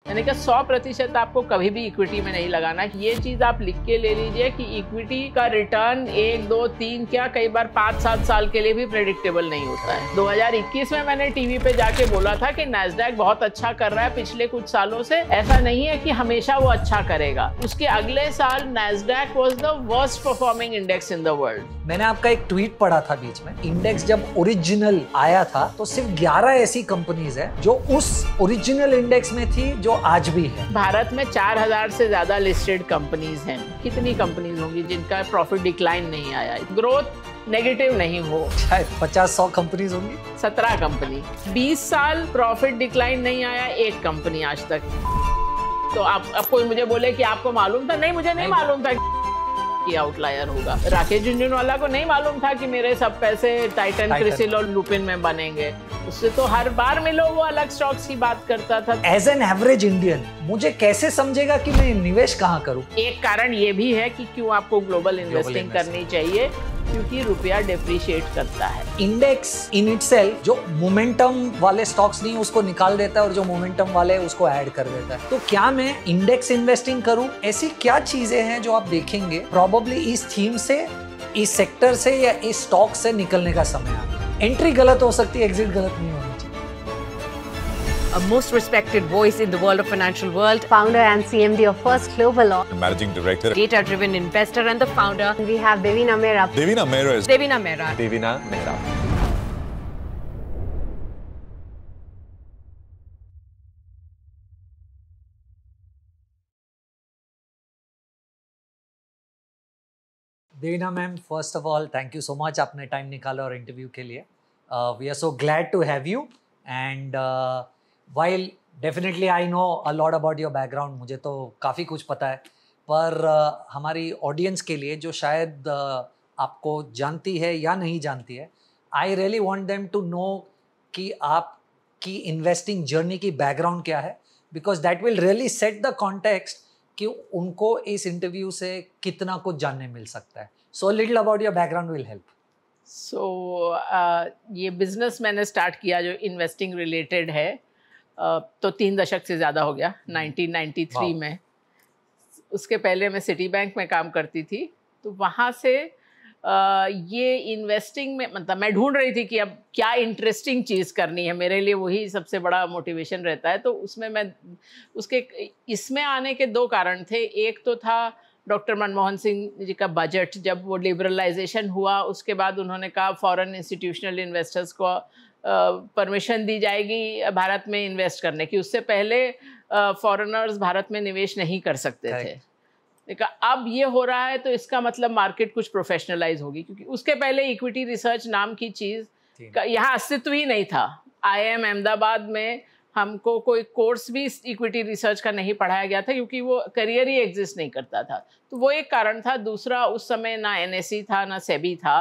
मैंने कहा 100% आपको कभी भी इक्विटी में नहीं लगाना। ये चीज आप लिख के ले लीजिए कि इक्विटी का रिटर्न 1, 2, 3 क्या कई बार 5-7 साल के लिए भी प्रेडिक्टेबल नहीं होता है। 2021 में मैंने टीवी पे जाके बोला था कि नैस्डैक बहुत अच्छा कर रहा है पिछले कुछ सालों से, ऐसा नहीं है कि हमेशा वो अच्छा करेगा। उसके अगले साल Nasdaq was the worst performing index in the world. मैंने आपका एक ट्वीट पढ़ा था बीच में, इंडेक्स जब ओरिजिनल आया था तो सिर्फ 11 ऐसी कंपनीज है जो उस ओरिजिनल इंडेक्स में थी जो आज भी है। भारत में 4000 से ज्यादा लिस्टेड कंपनीज हैं। कितनी कंपनीज होंगी जिनका प्रॉफिट डिक्लाइन नहीं आया, ग्रोथ नेगेटिव नहीं हो? शायद 50-100 कंपनीज होंगी। 17 कंपनी, 20 साल प्रॉफिट डिक्लाइन नहीं आया एक कंपनी आज तक। तो आप कोई मुझे बोले कि आपको मालूम था? नहीं, मुझे नहीं मालूम था कि आउटलायर होगा। राकेश झुनझुनवाला को नहीं मालूम था कि मेरे सब पैसे टाइटन, क्रिसिल और लुपिन में बनेंगे। उससे तो हर बार मिलो वो अलग स्टॉक्स की बात करता था। एज एन एवरेज इंडियन मुझे कैसे समझेगा कि मैं निवेश कहाँ करूँ? एक कारण ये भी है कि क्यों आपको ग्लोबल इन्वेस्टिंग करनी चाहिए, क्योंकि रुपया डिप्रिशिएट करता है। इंडेक्स इन इटसेल्फ जो मोमेंटम वाले स्टॉक्स नहीं उसको निकाल देता है और जो मोमेंटम वाले उसको ऐड कर देता है। तो क्या मैं इंडेक्स इन्वेस्टिंग करूं? ऐसी क्या चीजें हैं जो आप देखेंगे प्रॉबेबली इस थीम से, इस सेक्टर से या इस स्टॉक से निकलने का समय आ गया? एंट्री गलत हो सकती है, एग्जिट गलत नहीं होनी चाहिए। A most respected voice in the world of financial world, founder and CMD of First Global, managing director, data-driven investor, and the founder. We have Devina Mehra. Devina Mehra is Devina Mehra. Devina Mehra. Devina ma'am, first of all thank you so much, आपने time निकाला और interview के लिए। We are so glad to have you and while definitely I know a lot about your background, मुझे तो काफ़ी कुछ पता है, पर हमारी ऑडियंस के लिए जो शायद आपको जानती है या नहीं जानती है, I really want them to know कि आपकी इन्वेस्टिंग जर्नी की बैकग्राउंड क्या है, because that will really set the context कि उनको इस इंटरव्यू से कितना कुछ जानने मिल सकता है। So little about your background will help. So ये बिजनेस मैंने स्टार्ट किया जो इन्वेस्टिंग रिलेटेड है, तो 3 दशक से ज़्यादा हो गया, 1993 में। उसके पहले मैं सिटी बैंक में काम करती थी, तो वहाँ से ये इन्वेस्टिंग में मतलब मैं ढूंढ रही थी कि अब क्या इंटरेस्टिंग चीज़ करनी है, मेरे लिए वही सबसे बड़ा मोटिवेशन रहता है। तो उसमें मैं इसमें आने के 2 कारण थे। एक तो था डॉक्टर मनमोहन सिंह जी का बजट, जब वो लिबरलाइजेशन हुआ उसके बाद उन्होंने कहा फॉरेन इंस्टीट्यूशनल इन्वेस्टर्स को परमिशन दी जाएगी भारत में इन्वेस्ट करने की। उससे पहले फॉरेनर्स भारत में निवेश नहीं कर सकते थे। देखा अब ये हो रहा है तो इसका मतलब मार्केट कुछ प्रोफेशनलाइज होगी, क्योंकि उसके पहले इक्विटी रिसर्च नाम की चीज़ का यहाँ अस्तित्व ही नहीं था। IIM अहमदाबाद में हमको कोई कोर्स भी इक्विटी रिसर्च का नहीं पढ़ाया गया था, क्योंकि वो करियर ही एग्जिस्ट नहीं करता था। तो वो एक कारण था। दूसरा, उस समय ना NSE था ना सेबी था,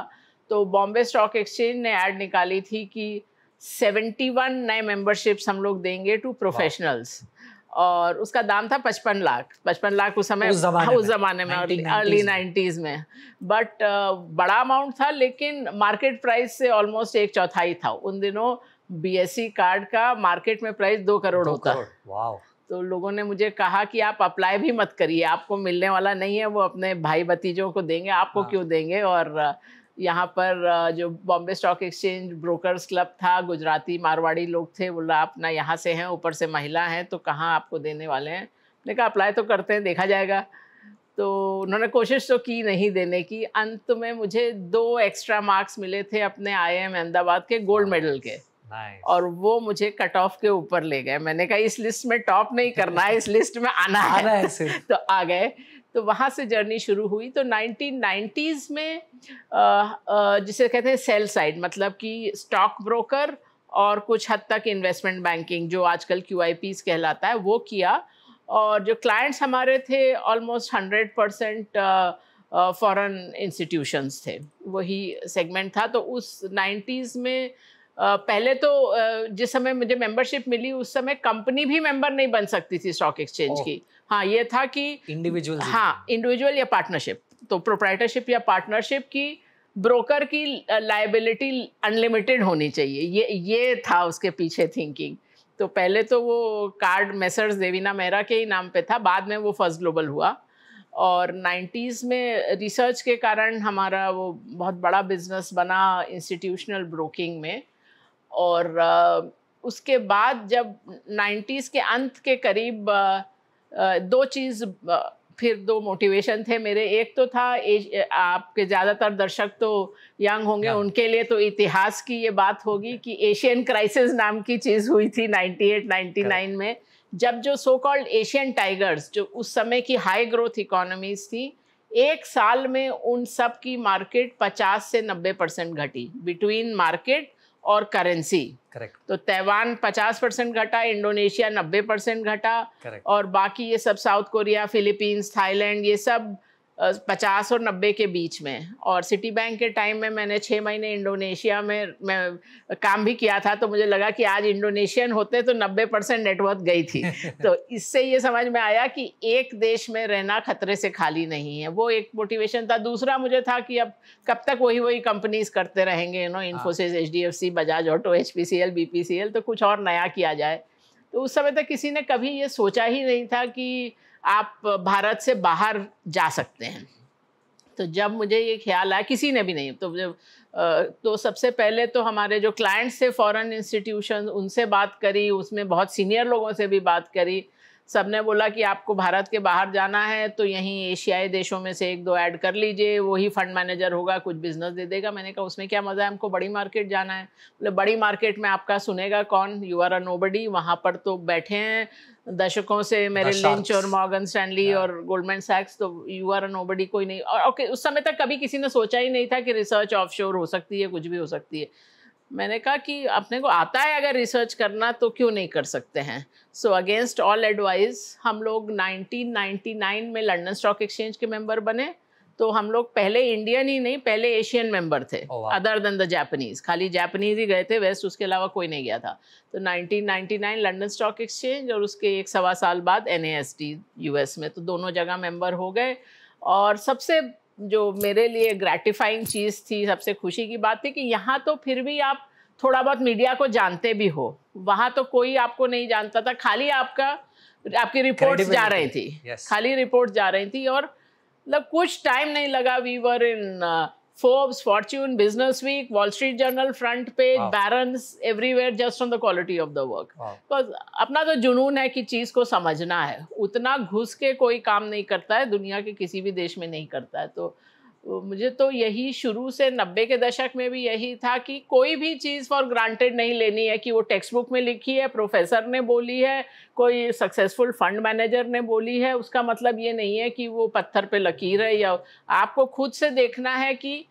तो बॉम्बे स्टॉक एक्सचेंज ने ऐड निकाली थी कि 71 नए मेंबरशिप्स हम लोग देंगे टू प्रोफेशनल्स, और उसका दाम था 55 लाख। 55 लाख उस समय, उस जमाने में अर्ली 90s में, बट बड़ा अमाउंट था, लेकिन मार्केट प्राइस से ऑलमोस्ट 1/4 था। उन दिनों BSE कार्ड का मार्केट में प्राइस 2 करोड़ होता। वाओ। तो लोगों ने मुझे कहा कि आप अप्लाई भी मत करिए, आपको मिलने वाला नहीं है, वो अपने भाई भतीजों को देंगे, आपको क्यों देंगे। और यहाँ पर जो Bombay stock exchange brokers club था, गुजराती मारवाड़ी लोग थे, बोला आप ना यहाँ से हैं, ऊपर से महिला हैं, तो कहाँ आपको देने वाले हैं। मैंने कहा अप्लाई तो करते हैं, देखा जाएगा। तो उन्होंने कोशिश तो की नहीं देने की। अंत में मुझे 2 एक्स्ट्रा मार्क्स मिले थे अपने IIM अहमदाबाद के गोल्ड मेडल के, और वो मुझे कट ऑफ के ऊपर ले गए। मैंने कहा इस लिस्ट में टॉप नहीं करना है, इस लिस्ट में आना है तो आ गए। तो वहाँ से जर्नी शुरू हुई। तो 1990s में जिसे कहते हैं सेल साइड, मतलब कि स्टॉक ब्रोकर और कुछ हद तक इन्वेस्टमेंट बैंकिंग, जो आजकल QIPs कहलाता है, वो किया। और जो क्लाइंट्स हमारे थे ऑलमोस्ट 100% फॉरेन इंस्टीट्यूशंस थे, वही सेगमेंट था। तो उस 90s में पहले तो जिस समय मुझे मेंबरशिप मिली उस समय कंपनी भी मेंबर नहीं बन सकती थी स्टॉक एक्सचेंज की। हाँ, ये था कि इंडिविजुअल, हाँ इंडिविजुअल या पार्टनरशिप। तो प्रोप्राइटरशिप या पार्टनरशिप की ब्रोकर की लायबिलिटी अनलिमिटेड होनी चाहिए, ये था उसके पीछे थिंकिंग। तो पहले तो वो कार्ड मेसर्स देवीना मेहरा के ही नाम पे था, बाद में वो फर्स्ट ग्लोबल हुआ। और 90s में रिसर्च के कारण हमारा वो बहुत बड़ा बिजनेस बना इंस्टीट्यूशनल ब्रोकिंग में। और उसके बाद जब 90s के अंत के करीब फिर दो मोटिवेशन थे मेरे। एक तो था आपके ज़्यादातर दर्शक तो यंग होंगे, उनके लिए तो इतिहास की ये बात होगी कि एशियन क्राइसिस नाम की चीज़ हुई थी 98-99 में, जब जो सो कॉल्ड एशियन टाइगर्स, जो उस समय की हाई ग्रोथ इकोनॉमीज थी, एक साल में उन सब की मार्केट 50 से 90% घटी बिटवीन मार्केट और करेंसी। करेक्ट। तो ताइवान 50% घटा, इंडोनेशिया 90% घटा, Correct. और बाकी ये सब साउथ कोरिया, फिलीपींस, थाईलैंड, ये सब 50 और 90 के बीच में। और सिटी बैंक के टाइम में मैंने 6 महीने इंडोनेशिया में मैं काम भी किया था, तो मुझे लगा कि आज इंडोनेशियन होते तो 90% नेटवर्थ गई थी। तो इससे ये समझ में आया कि एक देश में रहना खतरे से खाली नहीं है, वो एक मोटिवेशन था। दूसरा मुझे था कि अब कब तक वही कंपनीज करते रहेंगे, Infosys, HDFC, Bajaj auto, HPCL, BPCL, तो कुछ और नया किया जाए। तो उस समय तक किसी ने कभी ये सोचा ही नहीं था कि आप भारत से बाहर जा सकते हैं। तो जब मुझे ये ख्याल आया, किसी ने भी नहीं, तो सबसे पहले तो हमारे जो क्लाइंट्स थे फॉरेन इंस्टीट्यूशन, उनसे बात करी, उसमें बहुत सीनियर लोगों से भी बात करी। सबने बोला कि आपको भारत के बाहर जाना है तो यहीं एशियाई देशों में से 1-2 ऐड कर लीजिए, वही फंड मैनेजर होगा, कुछ बिजनेस दे देगा। मैंने कहा उसमें क्या मज़ा है, हमको बड़ी मार्केट जाना है। बोले बड़ी मार्केट में आपका सुनेगा कौन, यू आर अ नोबडी। वहाँ पर तो बैठे हैं दशकों से मेरे लिंच और मॉर्गन स्टैनली और गोल्डमैन सैक्स, तो यू आर अ नोबडी कोई नहीं। और ओके, उस समय तक कभी किसी ने सोचा ही नहीं था कि रिसर्च ऑफशोर हो सकती है, कुछ भी हो सकती है। मैंने कहा कि अपने को आता है अगर रिसर्च करना तो क्यों नहीं कर सकते हैं। सो अगेंस्ट ऑल एडवाइस हम लोग 1999 में लंदन स्टॉक एक्सचेंज के मेंबर बने। तो हम लोग पहले इंडियन ही नहीं, पहले एशियन मेंबर थे, अदर देन द जापानीज। खाली जापानीज ही गए थे वेस्ट, उसके अलावा कोई नहीं गया था। तो 1999 लंदन स्टॉक एक्सचेंज, और उसके 1-1.25 साल बाद NASD US में, तो दोनों जगह मेंबर हो गए। और सबसे जो मेरे लिए ग्रेटिफाइंग चीज़ थी, सबसे खुशी की बात थी कि यहाँ तो फिर भी आप थोड़ा बहुत मीडिया को जानते भी हो, वहाँ तो कोई आपको नहीं जानता था, खाली आपकी रिपोर्ट्स जा रही थी। खाली रिपोर्ट जा रही थी। और मतलब कुछ टाइम नहीं लगा, we were in Forbes, Fortune, Business Week, Wall Street Journal front page, Barron's, everywhere, just on the quality of the work. Because अपना तो जुनून है कि चीज़ को समझना है, उतना घुस के कोई काम नहीं करता है, दुनिया के किसी भी देश में नहीं करता है। तो मुझे तो यही शुरू से 90 के दशक में भी यही था कि कोई भी चीज़ फॉर ग्रांटेड नहीं लेनी है कि वो टेक्स्ट बुक में लिखी है, प्रोफेसर ने बोली है, कोई सक्सेसफुल फंड मैनेजर ने बोली है, उसका मतलब ये नहीं है कि वो पत्थर पे लकीर है। या आपको खुद से देखना है कि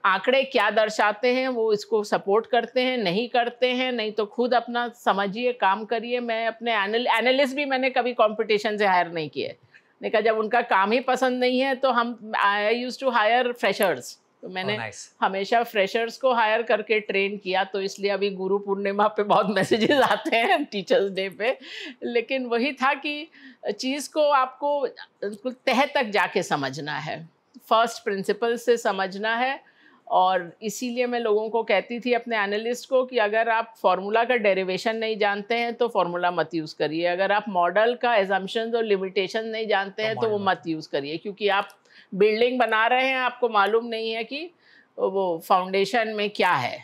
आंकड़े क्या दर्शाते हैं, वो इसको सपोर्ट करते हैं, नहीं करते हैं, नहीं तो खुद अपना समझिए, काम करिए। मैं अपने एनालिस्ट भी मैंने कभी कंपटीशन से हायर नहीं किए। ने कहा जब उनका काम ही पसंद नहीं है तो I used to hire freshers. तो मैंने हमेशा फ्रेशर्स को हायर करके ट्रेन किया। तो इसलिए अभी गुरु पूर्णिमा पे बहुत मैसेजेस आते हैं, टीचर्स डे पे। लेकिन वही था कि चीज़ को आपको तह तक जाके समझना है, फर्स्ट प्रिंसिपल से समझना है। और इसीलिए मैं लोगों को कहती थी, अपने एनालिस्ट को, कि अगर आप फार्मूला का डेरिवेशन नहीं जानते हैं तो फार्मूला मत यूज़ करिए। अगर आप मॉडल का एजम्पशंस और लिमिटेशन नहीं जानते हैं तो वो मत यूज़ करिए, क्योंकि आप बिल्डिंग बना रहे हैं, आपको मालूम नहीं है कि वो फाउंडेशन में क्या है।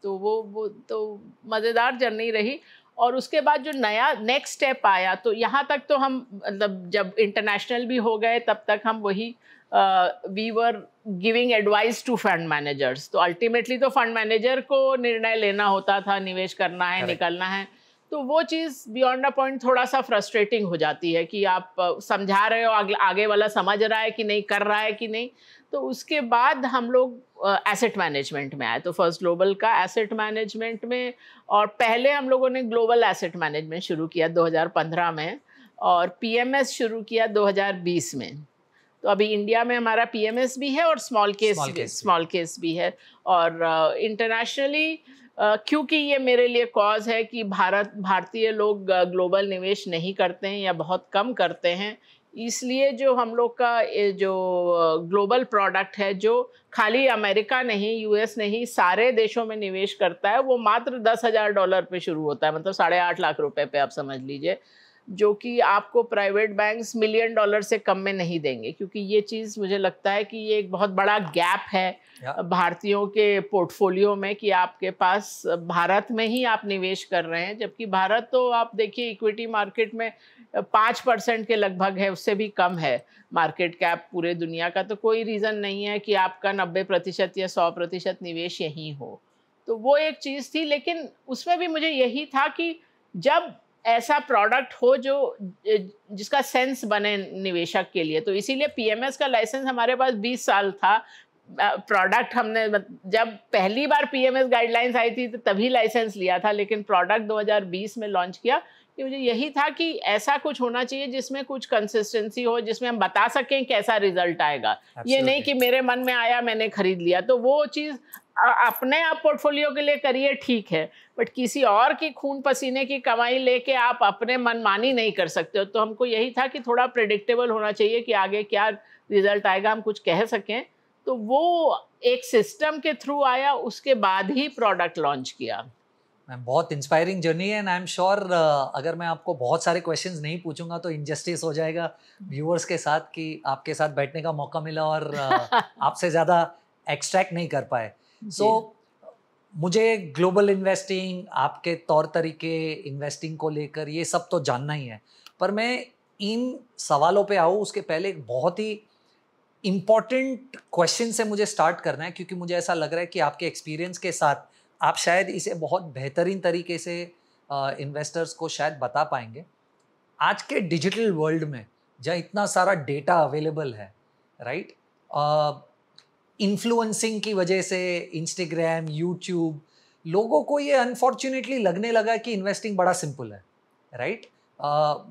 तो वो तो मज़ेदार जर्नी रही। और उसके बाद जो नया नेक्स्ट स्टेप आया, तो यहाँ तक तो हम मतलब जब इंटरनेशनल भी हो गए तब तक हम वही we were giving advice to fund managers. तो अल्टीमेटली तो फंड मैनेजर को निर्णय लेना होता था, निवेश करना है, निकलना है। तो वो चीज़ बियॉन्ड अ पॉइंट थोड़ा सा फ्रस्ट्रेटिंग हो जाती है कि आप समझा रहे हो, आगे वाला समझ रहा है कि नहीं, कर रहा है कि नहीं। तो उसके बाद हम लोग एसेट मैनेजमेंट में आए। तो फर्स्ट ग्लोबल का एसेट मैनेजमेंट में, और पहले हम लोगों ने ग्लोबल एसेट मैनेजमेंट शुरू किया 2015 में, और PMS शुरू किया 2020 में। तो अभी इंडिया में हमारा PMS भी है और स्मॉल केस भी है। और इंटरनेशनली क्योंकि ये मेरे लिए कॉज है कि भारतीय लोग ग्लोबल निवेश नहीं करते हैं या बहुत कम करते हैं, इसलिए जो हम लोग का जो ग्लोबल प्रोडक्ट है, जो खाली अमेरिका नहीं, यूएस नहीं, सारे देशों में निवेश करता है, वो मात्र $10,000 पे शुरू होता है, मतलब 8.5 लाख रुपए पे आप समझ लीजिए, जो कि आपको प्राइवेट बैंक्स $1 मिलियन से कम में नहीं देंगे। क्योंकि ये चीज़ मुझे लगता है कि ये एक बहुत बड़ा गैप है भारतीयों के पोर्टफोलियो में, कि आपके पास भारत में ही आप निवेश कर रहे हैं, जबकि भारत तो आप देखिए इक्विटी मार्केट में 5% के लगभग है, उससे भी कम है मार्केट कैप पूरे दुनिया का। तो कोई रीज़न नहीं है कि आपका 90% या 100% निवेश यहीं हो। तो वो एक चीज़ थी, लेकिन उसमें भी मुझे यही था कि जब ऐसा प्रोडक्ट हो जो जिसका सेंस बने निवेशक के लिए, तो इसीलिए पीएमएस का लाइसेंस हमारे पास 20 साल था। प्रोडक्ट हमने जब पहली बार पीएमएस गाइडलाइंस आई थी तो तभी लाइसेंस लिया था, लेकिन प्रोडक्ट 2020 में लॉन्च किया कि मुझे यही था कि ऐसा कुछ होना चाहिए जिसमें कुछ कंसिस्टेंसी हो, जिसमें हम बता सकें कैसा रिजल्ट आएगा। ये नहीं कि मेरे मन में आया मैंने खरीद लिया। तो वो चीज़ अपने आप पोर्टफोलियो के लिए करिए, ठीक है, बट किसी और की खून पसीने की कमाई लेके आप अपने मनमानी नहीं कर सकते हो। तो हमको यही था कि थोड़ा प्रेडिक्टेबल होना चाहिए कि आगे क्या रिजल्ट आएगा, हम कुछ कह सकें। तो वो एक सिस्टम के थ्रू आया, उसके बाद ही प्रोडक्ट लॉन्च किया। मैम बहुत इंस्पायरिंग जर्नी है, एंड आई एम श्योर अगर मैं आपको बहुत सारे क्वेश्चंस नहीं पूछूंगा तो इनजस्टिस हो जाएगा व्यूअर्स के साथ कि आपके साथ बैठने का मौका मिला और आपसे ज़्यादा एक्सट्रैक्ट नहीं कर पाए। सो मुझे ग्लोबल इन्वेस्टिंग, आपके तौर तरीके इन्वेस्टिंग को लेकर, ये सब तो जानना ही है, पर मैं इन सवालों पे आऊँ उसके पहले एक बहुत ही इम्पॉर्टेंट क्वेश्चन से मुझे स्टार्ट करना है, क्योंकि मुझे ऐसा लग रहा है कि आपके एक्सपीरियंस के साथ आप शायद इसे बहुत बेहतरीन तरीके से इन्वेस्टर्स को शायद बता पाएंगे। आज के डिजिटल वर्ल्ड में जहाँ इतना सारा डेटा अवेलेबल है, राइट, इन्फ्लुएंसिंग की वजह से इंस्टाग्राम, यूट्यूब, लोगों को ये अनफॉर्चुनेटली लगने लगा कि इन्वेस्टिंग बड़ा सिंपल है, राइट।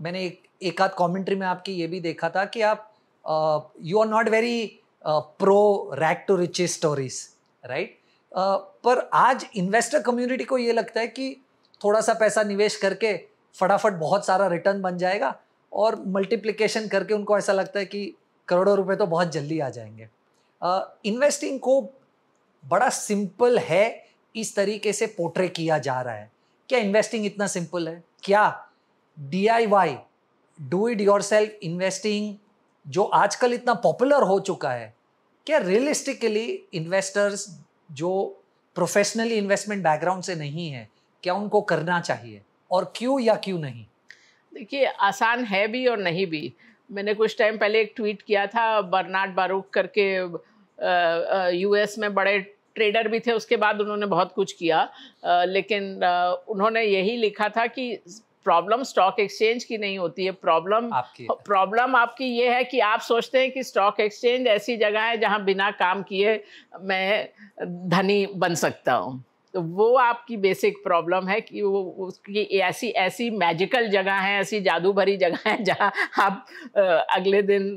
मैंने एक आध कमेंट्री में आपकी ये भी देखा था कि आप you are not very pro rag to riches stories, right. पर आज इन्वेस्टर कम्युनिटी को ये लगता है कि थोड़ा सा पैसा निवेश करके फटाफट बहुत सारा रिटर्न बन जाएगा, और मल्टीप्लिकेशन करके उनको ऐसा लगता है कि करोड़ों रुपए तो बहुत जल्दी आ जाएंगे। इन्वेस्टिंग को बड़ा सिंपल है इस तरीके से पोर्ट्रे किया जा रहा है। क्या इन्वेस्टिंग इतना सिंपल है? क्या DIY, do it yourself investing, जो आजकल इतना पॉपुलर हो चुका है, क्या रियलिस्टिकली इन्वेस्टर्स जो प्रोफेशनली इन्वेस्टमेंट बैकग्राउंड से नहीं है, क्या उनको करना चाहिए, और क्यों या क्यों नहीं? देखिए, आसान है भी और नहीं भी। मैंने कुछ टाइम पहले एक ट्वीट किया था, बर्नार्ड बारूक करके US में बड़े ट्रेडर भी थे, उसके बाद उन्होंने बहुत कुछ किया, लेकिन उन्होंने यही लिखा था कि प्रॉब्लम स्टॉक एक्सचेंज की नहीं होती है, प्रॉब्लम आपकी ये है कि आप सोचते हैं कि स्टॉक एक्सचेंज ऐसी जगह है जहां बिना काम किए मैं धनी बन सकता हूं। तो वो आपकी बेसिक प्रॉब्लम है कि वो उसकी ऐसी मैजिकल जगह है, ऐसी जादू भरी जगह है जहां आप अगले दिन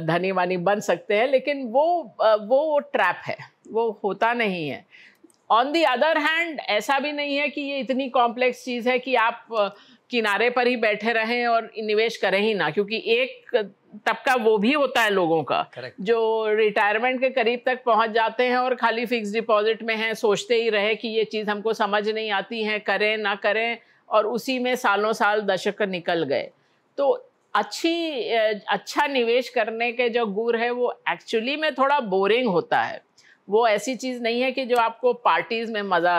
धनी वानी बन सकते हैं, लेकिन वो ट्रैप है, वो होता नहीं है। ऑन दी अदर हैंड ऐसा भी नहीं है कि ये इतनी कॉम्प्लेक्स चीज़ है कि आप किनारे पर ही बैठे रहें और निवेश करें ही ना, क्योंकि एक तबका वो भी होता है लोगों का जो रिटायरमेंट के करीब तक पहुंच जाते हैं और खाली फिक्स डिपॉजिट में हैं, सोचते ही रहे कि ये चीज़ हमको समझ नहीं आती है, करें ना करें, और उसी में सालों साल दशक निकल गए। तो अच्छा निवेश करने के जो गुर है वो एक्चुअली में थोड़ा बोरिंग होता है। वो ऐसी चीज़ नहीं है कि जो आपको पार्टीज में मज़ा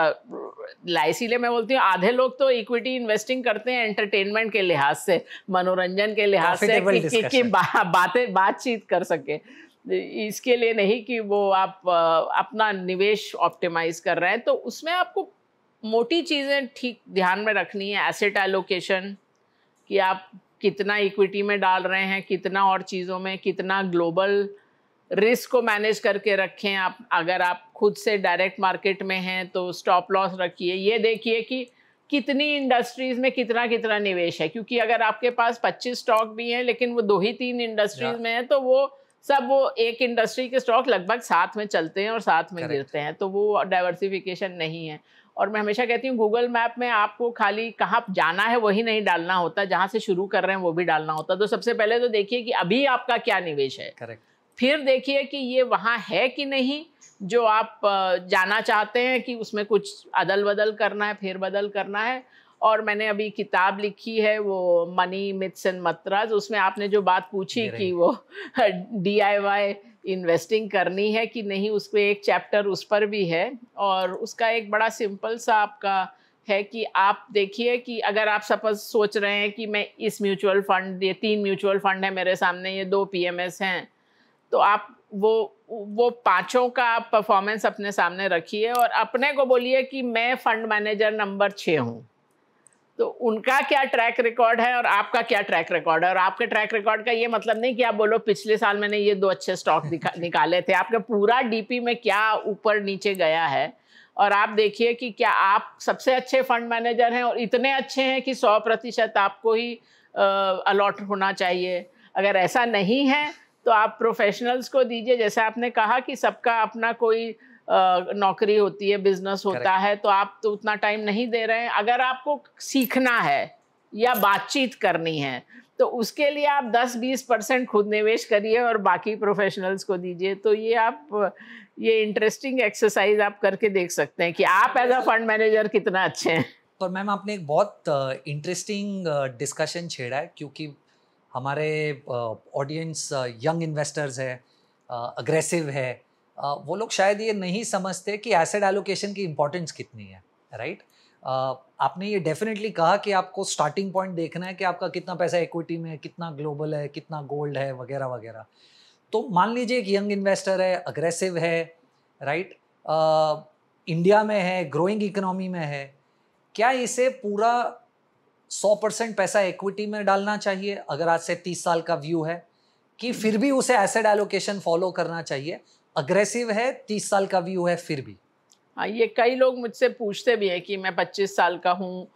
लाए। इसीलिए मैं बोलती हूँ आधे लोग तो इक्विटी इन्वेस्टिंग करते हैं एंटरटेनमेंट के लिहाज से, मनोरंजन के लिहाज से कि बातचीत कर सके, इसके लिए नहीं कि वो आप अपना निवेश ऑप्टिमाइज कर रहे हैं। तो उसमें आपको मोटी चीज़ें ठीक ध्यान में रखनी है। एसेट एलोकेशन, कि आप कितना इक्विटी में डाल रहे हैं, कितना और चीज़ों में, कितना ग्लोबल रिस्क को मैनेज करके रखें। आप अगर आप खुद से डायरेक्ट मार्केट में हैं तो स्टॉप लॉस रखिए। ये देखिए कि कितनी इंडस्ट्रीज़ में कितना कितना निवेश है, क्योंकि अगर आपके पास 25 स्टॉक भी हैं लेकिन वो 2 ही 3 इंडस्ट्रीज़ में है तो वो एक इंडस्ट्री के स्टॉक लगभग साथ में चलते हैं और साथ में गिरते हैं, तो वो डाइवर्सिफिकेशन नहीं है। और मैं हमेशा कहती हूँ गूगल मैप में आपको खाली कहाँ जाना है वही नहीं डालना होता, जहाँ से शुरू कर रहे हैं वो भी डालना होता। तो सबसे पहले तो देखिए कि अभी आपका क्या निवेश है, करेक्ट। फिर देखिए कि ये वहाँ है कि नहीं जो आप जाना चाहते हैं, कि उसमें कुछ अदल बदल करना है, फेर बदल करना है। और मैंने अभी किताब लिखी है वो मनी मिथ्स एंड मंत्रास, उसमें आपने जो बात पूछी कि वो DIY इन्वेस्टिंग करनी है कि नहीं, उस पर एक चैप्टर उस पर भी है। और उसका एक बड़ा सिंपल सा आपका है कि आप देखिए कि अगर आप सपोज सोच रहे हैं कि मैं इस म्यूचुअल फंड, ये 3 म्यूचुअल फंड है मेरे सामने, ये 2 PMS हैं, तो आप वो पांचों का आप परफॉर्मेंस अपने सामने रखिए और अपने को बोलिए कि मैं फंड मैनेजर नंबर 6 हूँ। तो उनका क्या ट्रैक रिकॉर्ड है और आपका क्या ट्रैक रिकॉर्ड है। और आपके ट्रैक रिकॉर्ड का ये मतलब नहीं कि आप बोलो पिछले साल मैंने ये 2 अच्छे स्टॉक निकाले थे। आपका पूरा DP में क्या ऊपर नीचे गया है, और आप देखिए कि क्या आप सबसे अच्छे फंड मैनेजर हैं और इतने अच्छे हैं कि 100% आपको ही अलॉट होना चाहिए। अगर ऐसा नहीं है तो आप प्रोफेशनल्स को दीजिए। जैसे आपने कहा कि सबका अपना कोई नौकरी होती है, बिजनेस होता है, तो आप तो उतना टाइम नहीं दे रहे हैं। अगर आपको सीखना है या बातचीत करनी है तो उसके लिए आप 10-20% खुद निवेश करिए और बाकी प्रोफेशनल्स को दीजिए। तो ये इंटरेस्टिंग एक्सरसाइज आप करके देख सकते हैं कि आप एज अ फंड मैनेजर कितना अच्छे हैं। पर मैम आपने एक बहुत इंटरेस्टिंग डिस्कशन छेड़ा है, क्योंकि हमारे ऑडियंस यंग इन्वेस्टर्स है, अग्रेसिव है, वो लोग शायद ये नहीं समझते कि एसेट एलोकेशन की इम्पोर्टेंस कितनी है, राइट। आपने ये डेफिनेटली कहा कि आपको स्टार्टिंग पॉइंट देखना है कि आपका कितना पैसा इक्विटी में है, कितना ग्लोबल है, कितना गोल्ड है, वगैरह वगैरह। तो मान लीजिए एक यंग इन्वेस्टर है, अग्रेसिव है, राइट, इंडिया में है, ग्रोइंग इकोनॉमी में है, क्या इसे पूरा 100% पैसा इक्विटी में डालना चाहिए अगर आज से 30 साल का व्यू है, कि फिर भी उसे एसेट एलोकेशन फॉलो करना चाहिए? अग्रेसिव है, 30 साल का व्यू है, फिर भी। हाँ, ये कई लोग मुझसे पूछते भी हैं कि मैं 25 साल का हूँ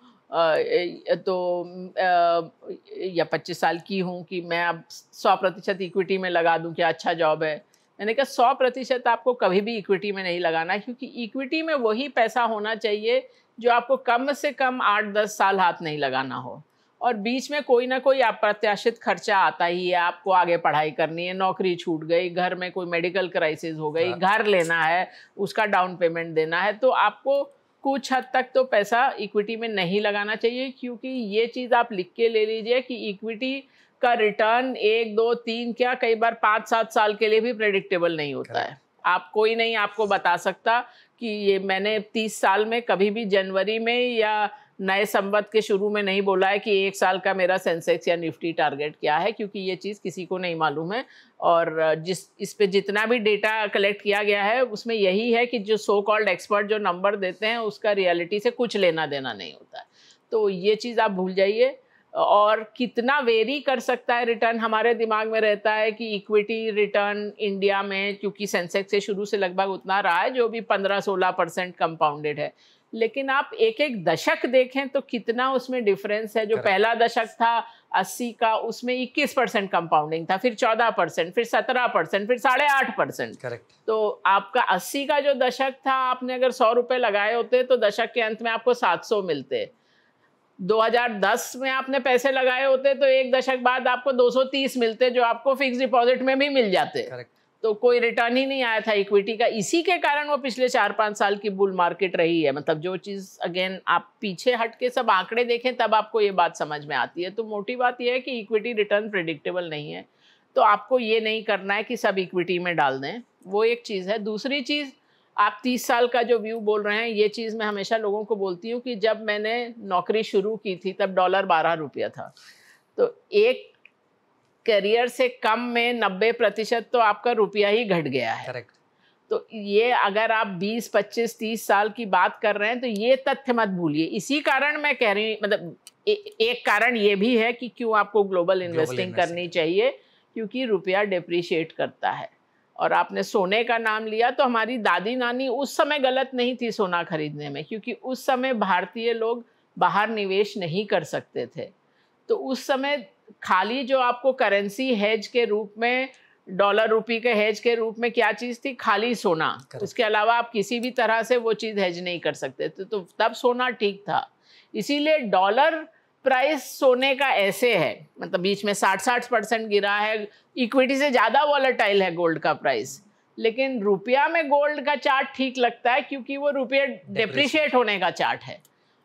या 25 साल की हूँ कि मैं अब 100% इक्विटी में लगा दूँ, क्या अच्छा जॉब है। मैंने कहा 100% आपको कभी भी इक्विटी में नहीं लगाना है, क्योंकि इक्विटी में वही पैसा होना चाहिए जो आपको कम से कम 8-10 साल हाथ नहीं लगाना हो, और बीच में कोई ना कोई अप्रत्याशित खर्चा आता ही है। आपको आगे पढ़ाई करनी है, नौकरी छूट गई, घर में कोई मेडिकल क्राइसिस हो गई, घर लेना है, उसका डाउन पेमेंट देना है, तो आपको कुछ हद तक तो पैसा इक्विटी में नहीं लगाना चाहिए। क्योंकि ये चीज़ आप लिख के ले लीजिए कि इक्विटी का रिटर्न 1, 2, 3 क्या कई बार 5-7 साल के लिए भी प्रेडिक्टेबल नहीं होता है। आप कोई नहीं आपको बता सकता कि ये मैंने 30 साल में कभी भी जनवरी में या नए संवत के शुरू में नहीं बोला है कि 1 साल का मेरा सेंसेक्स या निफ्टी टारगेट क्या है, क्योंकि ये चीज़ किसी को नहीं मालूम है। और इस पे जितना भी डेटा कलेक्ट किया गया है उसमें यही है कि जो सो कॉल्ड एक्सपर्ट जो नंबर देते हैं उसका रियलिटी से कुछ लेना देना नहीं होता है। तो ये चीज़ आप भूल जाइए। और कितना वेरी कर सकता है रिटर्न, हमारे दिमाग में रहता है कि इक्विटी रिटर्न इंडिया में क्योंकि सेंसेक्स से शुरू से लगभग उतना रहा है जो भी 15-16% कंपाउंडेड है, लेकिन आप एक एक दशक देखें तो कितना उसमें डिफरेंस है। जो पहला दशक था 80 का, उसमें 21% कंपाउंडिंग था, फिर 14%, फिर 17%, फिर 8.5%। करेक्ट। तो आपका 80 का जो दशक था, आपने अगर 100 रुपये लगाए होते तो दशक के अंत में आपको 700 मिलते। 2010 में आपने पैसे लगाए होते तो एक दशक बाद आपको 230 मिलते, जो आपको फिक्स डिपॉजिट में भी मिल जाते। करेक्ट। तो कोई रिटर्न ही नहीं आया था इक्विटी का। इसी के कारण वो पिछले 4-5 साल की बुल मार्केट रही है। मतलब जो चीज़ अगेन आप पीछे हट के सब आंकड़े देखें तब आपको ये बात समझ में आती है। तो मोटी बात ये है कि इक्विटी रिटर्न प्रेडिक्टेबल नहीं है, तो आपको ये नहीं करना है कि सब इक्विटी में डाल दें, वो एक चीज़ है। दूसरी चीज़, आप 30 साल का जो व्यू बोल रहे हैं, ये चीज़ मैं हमेशा लोगों को बोलती हूँ कि जब मैंने नौकरी शुरू की थी तब डॉलर 12 रुपया था। तो एक करियर से कम में 90% तो आपका रुपया ही घट गया है। करेक्ट। तो ये अगर आप 20, 25, 30 साल की बात कर रहे हैं तो ये तथ्य मत भूलिए। इसी कारण मैं कह रही हूँ, मतलब एक कारण ये भी है कि क्यों आपको ग्लोबल इन्वेस्टिंग करनी चाहिए, क्योंकि रुपया डिप्रिशिएट करता है। और आपने सोने का नाम लिया, तो हमारी दादी नानी उस समय गलत नहीं थी सोना खरीदने में, क्योंकि उस समय भारतीय लोग बाहर निवेश नहीं कर सकते थे। तो उस समय खाली जो आपको करेंसी हेज के रूप में डॉलर रुपी के हेज के रूप में क्या चीज़ थी? खाली सोना। उसके अलावा आप किसी भी तरह से वो चीज़ हेज नहीं कर सकते थे, तो तब सोना ठीक था। इसीलिए डॉलर प्राइस सोने का ऐसे है, मतलब बीच में 60% गिरा है, इक्विटी से ज़्यादा वॉलेटाइल है गोल्ड का प्राइस। लेकिन रुपया में गोल्ड का चार्ट ठीक लगता है क्योंकि वो रुपया डेप्रिशिएट होने का चार्ट है।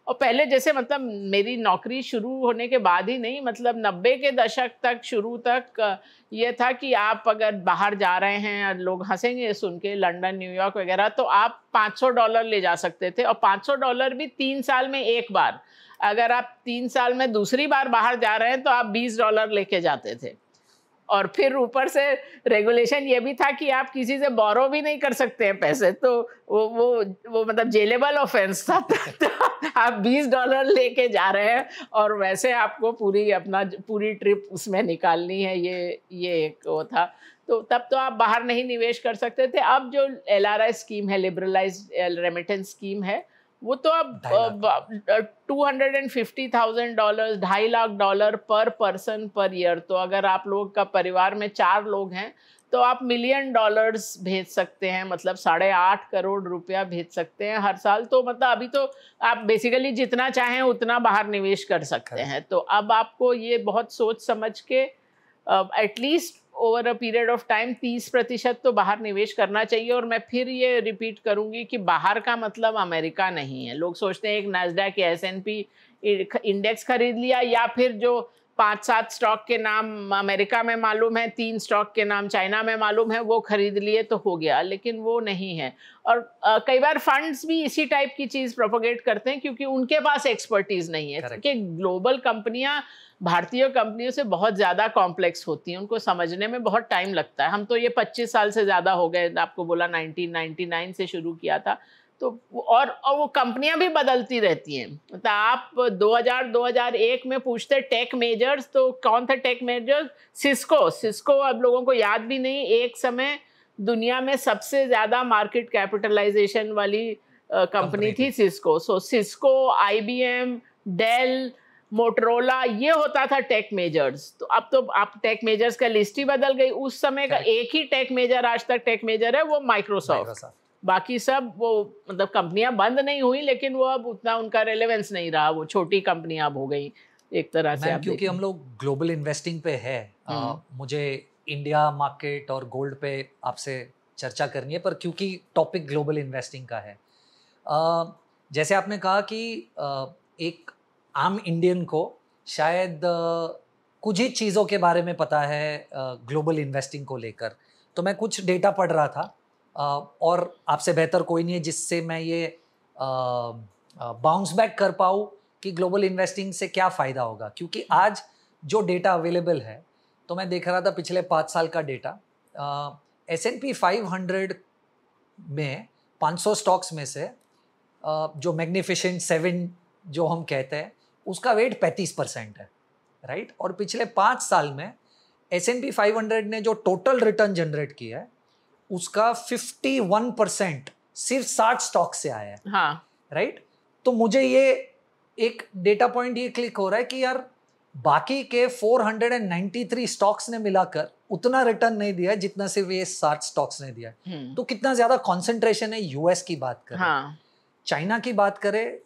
और पहले जैसे मतलब मेरी नौकरी शुरू होने के बाद ही नहीं, मतलब 90 के दशक तक शुरू तक ये था कि आप अगर बाहर जा रहे हैं, लोग हंसेंगे सुन के, लंदन, न्यूयॉर्क वगैरह, तो आप $500 ले जा सकते थे, और $500 भी 3 साल में एक बार। अगर आप 3 साल में दूसरी बार बाहर जा रहे हैं तो आप $20 लेके जाते थे। और फिर ऊपर से रेगुलेशन ये भी था कि आप किसी से बोरो भी नहीं कर सकते हैं पैसे, तो वो मतलब जेलेबल ऑफेंस था। तो आप $20 लेके जा रहे हैं और वैसे आपको पूरी ट्रिप उसमें निकालनी है, ये एक वो था। तो तब तो आप बाहर नहीं निवेश कर सकते थे। अब जो LRI स्कीम है, लिबरलाइज्ड रेमिटेंस स्कीम है, वो तो अब $250,000, $2.5 लाख पर पर्सन पर ईयर। तो अगर आप लोग का परिवार में 4 लोग हैं तो आप $1 मिलियन भेज सकते हैं, मतलब 8.5 करोड़ रुपया भेज सकते हैं हर साल। तो मतलब अभी तो आप बेसिकली जितना चाहें उतना बाहर निवेश कर सकते हैं। तो अब आपको ये बहुत सोच समझ के at least over a period of time 30% तो बाहर निवेश करना चाहिए। और मैं फिर ये रिपीट करूंगी कि बाहर का मतलब अमेरिका नहीं है। लोग सोचते हैं एक नैस्डैक या S&P इंडेक्स खरीद लिया, या फिर जो 5-7 स्टॉक के नाम अमेरिका में मालूम है, 3 स्टॉक के नाम चाइना में मालूम है, वो खरीद लिए तो हो गया, लेकिन वो नहीं है। और कई बार फंड्स भी इसी टाइप की चीज़ प्रोपोगेट करते हैं क्योंकि उनके पास एक्सपर्टीज नहीं है। क्योंकि ग्लोबल कंपनियां भारतीय कंपनियों से बहुत ज़्यादा कॉम्प्लेक्स होती हैं, उनको समझने में बहुत टाइम लगता है। हम तो ये 25 साल से ज़्यादा हो गए, आपको बोला 1999 से शुरू किया था। तो और वो कंपनियां भी बदलती रहती हैं। मतलब आप 2001 में पूछते टेक मेजर्स, तो कौन था टेक मेजर्स? सिस्को अब लोगों को याद भी नहीं। एक समय दुनिया में सबसे ज़्यादा मार्केट कैपिटलाइजेशन वाली कंपनी थी सिस्को। सो सिस्को, IBM, डेल, मोटरोला, ये होता था टेक मेजर्स। तो अब तो आप टेक मेजर्स का लिस्ट ही बदल गई। उस समय का एक ही टेक मेजर आज तक टेक मेजर है, वो माइक्रोसॉफ्ट। बाकी सब वो मतलब कंपनियां बंद नहीं हुई, लेकिन वो अब उतना उनका रेलेवेंस नहीं रहा, वो छोटी कंपनियां अब हो गई एक तरह से। क्योंकि हम लोग ग्लोबल इन्वेस्टिंग पे है, मुझे इंडिया मार्केट और गोल्ड पे आपसे चर्चा करनी है, पर क्योंकि टॉपिक ग्लोबल इन्वेस्टिंग का है, जैसे आपने कहा कि एक आम इंडियन को शायद कुछ ही चीज़ों के बारे में पता है ग्लोबल इन्वेस्टिंग को लेकर। तो मैं कुछ डेटा पढ़ रहा था, और आपसे बेहतर कोई नहीं है जिससे मैं ये बाउंस बैक कर पाऊँ कि ग्लोबल इन्वेस्टिंग से क्या फ़ायदा होगा। क्योंकि आज जो डेटा अवेलेबल है, तो मैं देख रहा था पिछले 5 साल का डेटा, S&P 500 में 500 स्टॉक्स में से जो मैग्निफिसेंट 7 जो हम कहते हैं, उसका वेट 35% है, राइट। और पिछले 5 साल में S&P 500 ने जो टोटल रिटर्न जनरेट किया है, उसका 51% सिर्फ 60 स्टॉक से आया है, हाँ, राइट। तो मुझे ये एक डेटा पॉइंट ये क्लिक हो रहा है कि यार बाकी के 493 स्टॉक्स ने मिलाकर उतना रिटर्न नहीं दिया जितना सिर्फ ये 60 स्टॉक्स ने दिया। तो कितना ज्यादा कंसंट्रेशन है। यूएस की बात करें, हाँ, चाइना की बात करें,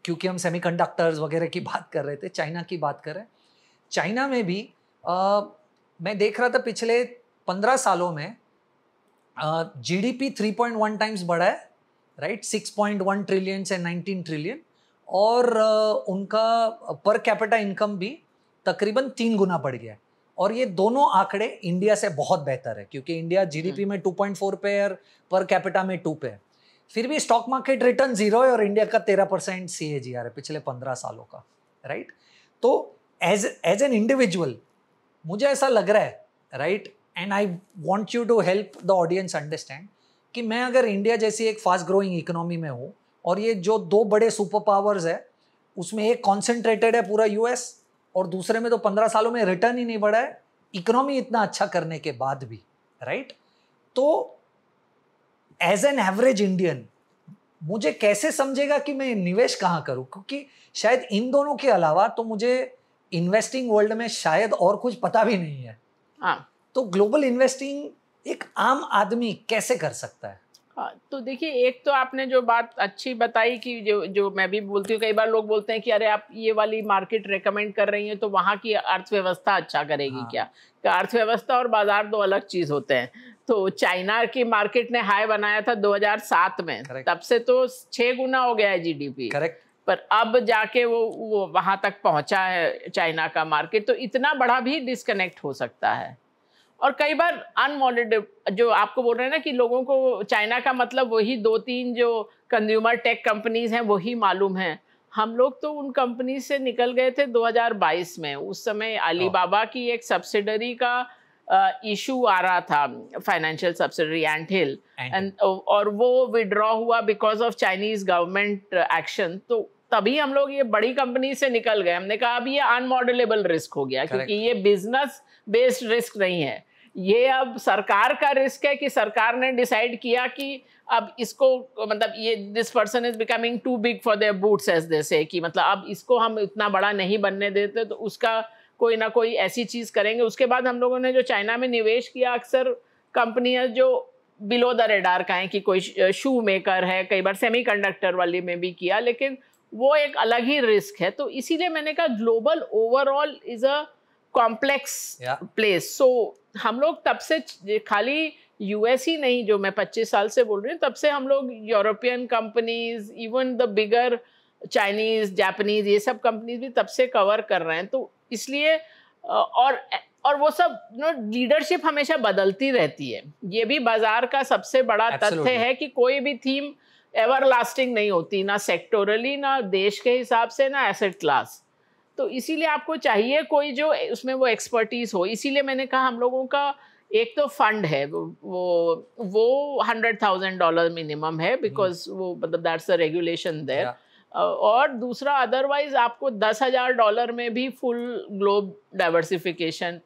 क्योंकि हम सेमीकंडक्टर्स वगैरह की बात कर रहे थे, चाइना की बात करें, चाइना में भी मैं देख रहा था पिछले 15 सालों में GDP 3.1 टाइम्स बढ़ा है, राइट, 6.1 ट्रिलियन से 19 ट्रिलियन, और उनका पर कैपिटा इनकम भी तकरीबन 3 गुना बढ़ गया है। और ये दोनों आंकड़े इंडिया से बहुत बेहतर है, क्योंकि इंडिया GDP में 2.4 पे है और पर कैपिटा में 2 पे है। फिर भी स्टॉक मार्केट रिटर्न 0 है, और इंडिया का 13% CAGR है पिछले 15 सालों का, राइट। तो एज एन इंडिविजुअल मुझे ऐसा लग रहा है, right, and I want you to help the audience understand कि मैं अगर इंडिया जैसी एक फास्ट ग्रोइंग इकोनॉमी में हूँ, और ये जो 2 बड़े सुपर पावर्स है, उसमें एक कॉन्सेंट्रेटेड है पूरा US, और दूसरे में तो 15 सालों में रिटर्न ही नहीं बढ़ा है, इकोनॉमी इतना अच्छा करने के बाद भी, राइट। तो एज एन एवरेज इंडियन मुझे कैसे समझेगा कि मैं निवेश कहाँ करूँ, क्योंकि शायद इन दोनों के अलावा तो मुझे इन्वेस्टिंग वर्ल्ड में शायद और कुछ पता भी नहीं है। हाँ, तो ग्लोबल इन्वेस्टिंग एक आम आदमी कैसे कर सकता है? हाँ, तो देखिए, एक तो आपने जो बात अच्छी बताई कि जो मैं भी बोलती हूँ, कई बार लोग बोलते हैं कि अरे आप ये वाली मार्केट रेकमेंड कर रही हैं तो वहाँ की अर्थव्यवस्था अच्छा करेगी। हाँ। क्या अर्थव्यवस्था और बाजार दो अलग चीज़ होते हैं। तो चाइना की मार्केट ने हाई बनाया था 2007 में, Correct. तब से तो 6 गुना हो गया है जीडीपी। करेक्ट। पर अब जाके वो वहाँ तक पहुँचा है चाइना का मार्केट, तो इतना बड़ा भी डिस्कनेक्ट हो सकता है। और कई बार अनमॉनिटर्ड, जो आपको बोल रहे हैं ना कि लोगों को चाइना का मतलब वही 2-3 जो कंज्यूमर टेक कंपनीज हैं वही मालूम है। हम लोग तो उन कंपनी से निकल गए थे 2022 में। उस समय अलीबाबा की एक सब्सिडरी का इशू आ रहा था, फाइनेंशियल सब्सिडरी एंट हिल, और वो विड्रॉ हुआ because of Chinese government action. तो तभी हम लोग ये बड़ी कंपनी से निकल गए। हमने कहा अब ये अनमॉडलेबल रिस्क हो गया, क्योंकि ये बिजनेस बेस्ड रिस्क नहीं है, ये अब सरकार का रिस्क है कि सरकार ने डिसाइड किया कि अब इसको, मतलब ये this person is becoming too big for their boots as they say, कि मतलब अब इसको हम इतना बड़ा नहीं बनने देते, तो उसका कोई ना कोई ऐसी चीज़ करेंगे। उसके बाद हम लोगों ने जो चाइना में निवेश किया, अक्सर कंपनियां जो बिलो द रेडार का है, कि कोई शू मेकर है, कई बार सेमीकंडक्टर वाली में भी किया, लेकिन वो एक अलग ही रिस्क है। तो इसीलिए मैंने कहा global overall is a complex place. So हम लोग तब से खाली यूएस ही नहीं, जो मैं 25 साल से बोल रही हूँ, तब से हम लोग European companies, even the bigger Chinese, Japanese, ये सब कंपनीज भी तब से कवर कर रहे हैं। तो इसलिए और वो सब लीडरशिप हमेशा बदलती रहती है। ये भी बाजार का सबसे बड़ा तथ्य है कि कोई भी थीम एवर लास्टिंग नहीं होती, ना सेक्टोरली, ना देश के हिसाब से, ना एसेट क्लास। तो इसीलिए आपको चाहिए कोई जो उसमें वो एक्सपर्टीज हो। इसीलिए मैंने कहा हम लोगों का एक तो फंड है, वो $100,000 मिनिमम है, बिकॉज वो मतलब दैट्स द रेगुलेशन देयर। और दूसरा, अदरवाइज आपको $10,000 में भी फुल ग्लोब डाइवर्सिफिकेशन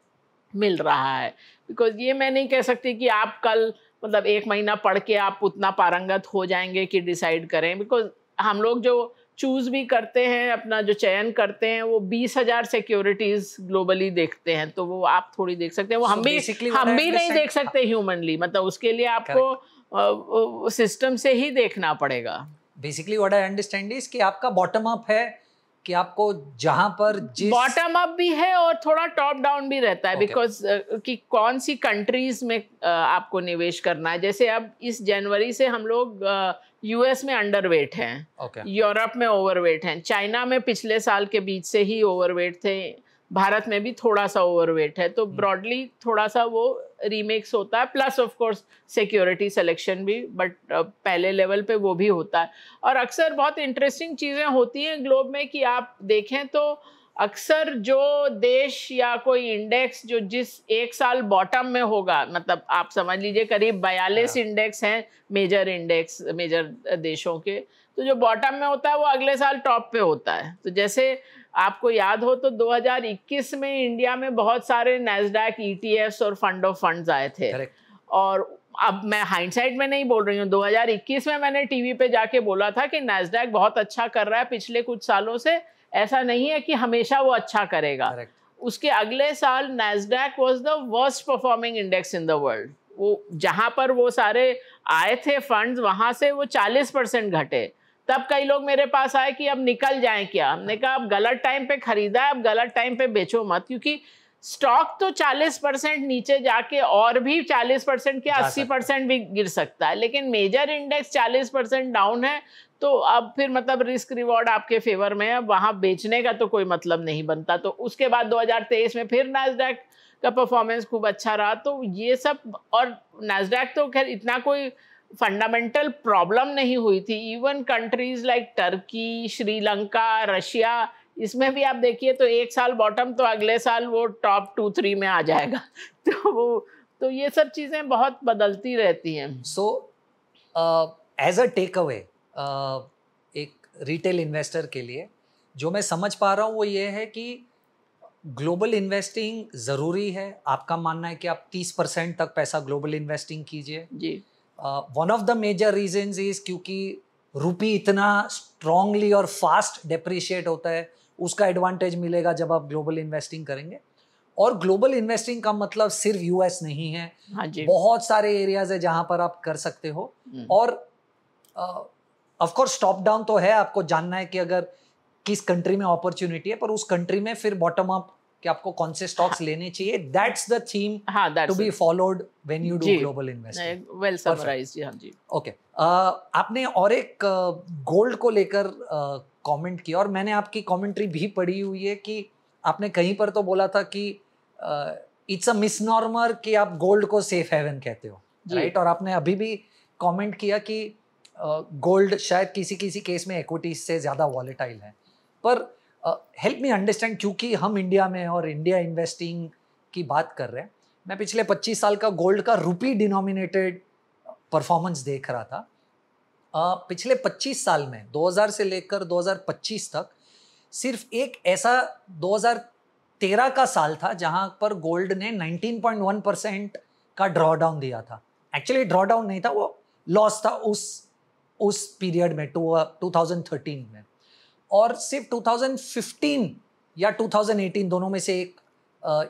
मिल रहा है। बिकॉज ये मैं नहीं कह सकती कि आप कल मतलब 1 महीना पढ़ के आप उतना पारंगत हो जाएंगे कि डिसाइड करें। बिकॉज हम लोग जो चूज भी करते हैं, अपना जो चयन करते हैं, वो 20,000 सिक्योरिटीज ग्लोबली देखते हैं, तो वो आप थोड़ी देख सकते हैं, वो हम भी नहीं देख सकते ह्यूमनली। मतलब उसके लिए आपको सिस्टम से ही देखना पड़ेगा। Basically what I understand is कि आपका बॉटम अप है, कि आपको जहां पर जिस बॉटम अप भी है और थोड़ा टॉप डाउन भी रहता है, बिकॉज कि कौन सी कंट्रीज में आपको निवेश करना है। जैसे अब इस जनवरी से हम लोग यूएस में अंडरवेट हैं, यूरोप में ओवरवेट हैं, चाइना में पिछले साल के बीच से ही ओवरवेट थे, भारत में भी थोड़ा सा ओवरवेट है। तो ब्रॉडली थोड़ा सा वो रीमिक्स होता है, plus of course security selection भी, बट पहले लेवल पे वो भी होता है। और अक्सर बहुत इंटरेस्टिंग चीज़ें होती हैं ग्लोब में कि आप देखें तो अक्सर जो देश या कोई इंडेक्स जो जिस एक साल बॉटम में होगा, मतलब आप समझ लीजिए करीब 42 इंडेक्स हैं मेजर इंडेक्स, मेजर देशों के, तो जो बॉटम में होता है वो अगले साल टॉप पे होता है। तो जैसे आपको याद हो तो 2021 में इंडिया में बहुत सारे नैस्डैक ETFs और फंड ऑफ फंड्स आए थे। और अब मैं हाइंडसाइट में नहीं बोल रही हूँ, 2021 में मैंने टीवी पे जाके बोला था कि नैस्डैक बहुत अच्छा कर रहा है पिछले कुछ सालों से, ऐसा नहीं है कि हमेशा वो अच्छा करेगा। उसके अगले साल Nasdaq was the worst performing index in the world. वो जहाँ पर वो सारे आए थे फंड्स, वहाँ से वो 40% घटे। तब कई लोग मेरे पास आए कि अब निकल जाएं क्या। हमने कहा अब गलत टाइम पे खरीदा है, अब गलत टाइम पे बेचो मत, क्योंकि स्टॉक तो 40% नीचे जाके और भी 40% के 80% भी गिर सकता है, लेकिन मेजर इंडेक्स 40% डाउन है, तो अब फिर मतलब रिस्क रिवॉर्ड आपके फेवर में है, वहाँ बेचने का तो कोई मतलब नहीं बनता। तो उसके बाद 2023 में फिर नैस्डैक का परफॉर्मेंस खूब अच्छा रहा। तो ये सब, और नैस्डैक तो खैर इतना कोई फंडामेंटल प्रॉब्लम नहीं हुई थी। Even countries like Turkey, Sri Lanka, Russia, इसमें भी आप देखिए तो एक साल बॉटम तो अगले साल वो टॉप 2-3 में आ जाएगा। तो ये सब चीज़ें बहुत बदलती रहती हैं। So as a take away एक रिटेल इन्वेस्टर के लिए जो मैं समझ पा रहा हूँ वो ये है कि ग्लोबल इन्वेस्टिंग ज़रूरी है। आपका मानना है कि आप 30% तक पैसा ग्लोबल इन्वेस्टिंग कीजिए जी। One of the major reasons is क्योंकि रुपी इतना स्ट्रांगली और फास्ट डेप्रिशिएट होता है, उसका एडवांटेज मिलेगा जब आप ग्लोबल इन्वेस्टिंग करेंगे। और ग्लोबल इन्वेस्टिंग का मतलब सिर्फ यूएस नहीं है, हाँ जी, बहुत सारे एरियाज है जहां पर आप कर सकते हो। और ऑफ कोर्स टॉप डाउन तो है, आपको जानना है कि अगर किस कंट्री में अपॉर्चुनिटी है, पर उस कंट्री में फिर बॉटम अप कि आपको कौन से स्टॉक्स लेने चाहिए, दैट्स द थीम हाँ, to be followed when you do global investing. Well summarized. हाँ जी। ओके, आपने और एक गोल्ड को लेकर कमेंट किया और मैंने आपकी कमेंट्री भी पढ़ी हुई है कि आपने कहीं पर तो बोला था कि इट्स अ मिसनॉर्मर कि आप गोल्ड को सेफ हेवन कहते हो, राइट? और आपने अभी भी कमेंट किया कि गोल्ड शायद किसी किसी केस में इक्विटी से ज़्यादा वॉलेटाइल है। पर हेल्प मी अंडरस्टैंड, क्योंकि हम इंडिया में और इंडिया इन्वेस्टिंग की बात कर रहे हैं, मैं पिछले 25 साल का गोल्ड का रुपी डिनोमिनेटेड परफॉर्मेंस देख रहा था। पिछले 25 साल में 2000 से लेकर 2025 तक सिर्फ एक ऐसा 2013 का साल था जहां पर गोल्ड ने 19.1% का ड्रॉडाउन दिया था। एक्चुअली ड्रॉडाउन नहीं था, वो लॉस था उस पीरियड में 2013 में। और सिर्फ 2015 या 2018 दोनों में से एक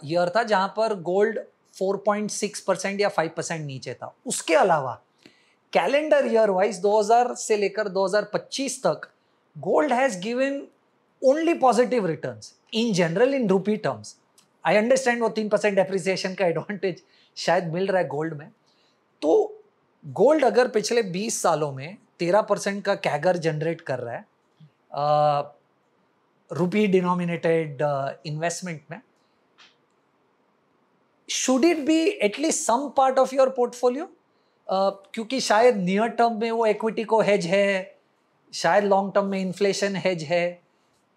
ईयर था जहां पर गोल्ड 4.6% या 5% नीचे था। उसके अलावा कैलेंडर ईयर वाइज 2000 से लेकर 2025 तक gold has given only positive returns in general in रूपी टर्म्स। आई अंडरस्टैंड वो 3% एप्रिसिएशन का एडवांटेज शायद मिल रहा है गोल्ड में। तो गोल्ड अगर पिछले 20 सालों में 13% का कैगर जनरेट कर रहा है रुपी डिनोमिनेटेड इन्वेस्टमेंट में, should it be at least some part of your portfolio? क्योंकि शायद नियर टर्म में वो इक्विटी को हेज है, शायद लॉन्ग टर्म में इन्फ्लेशन हेज है,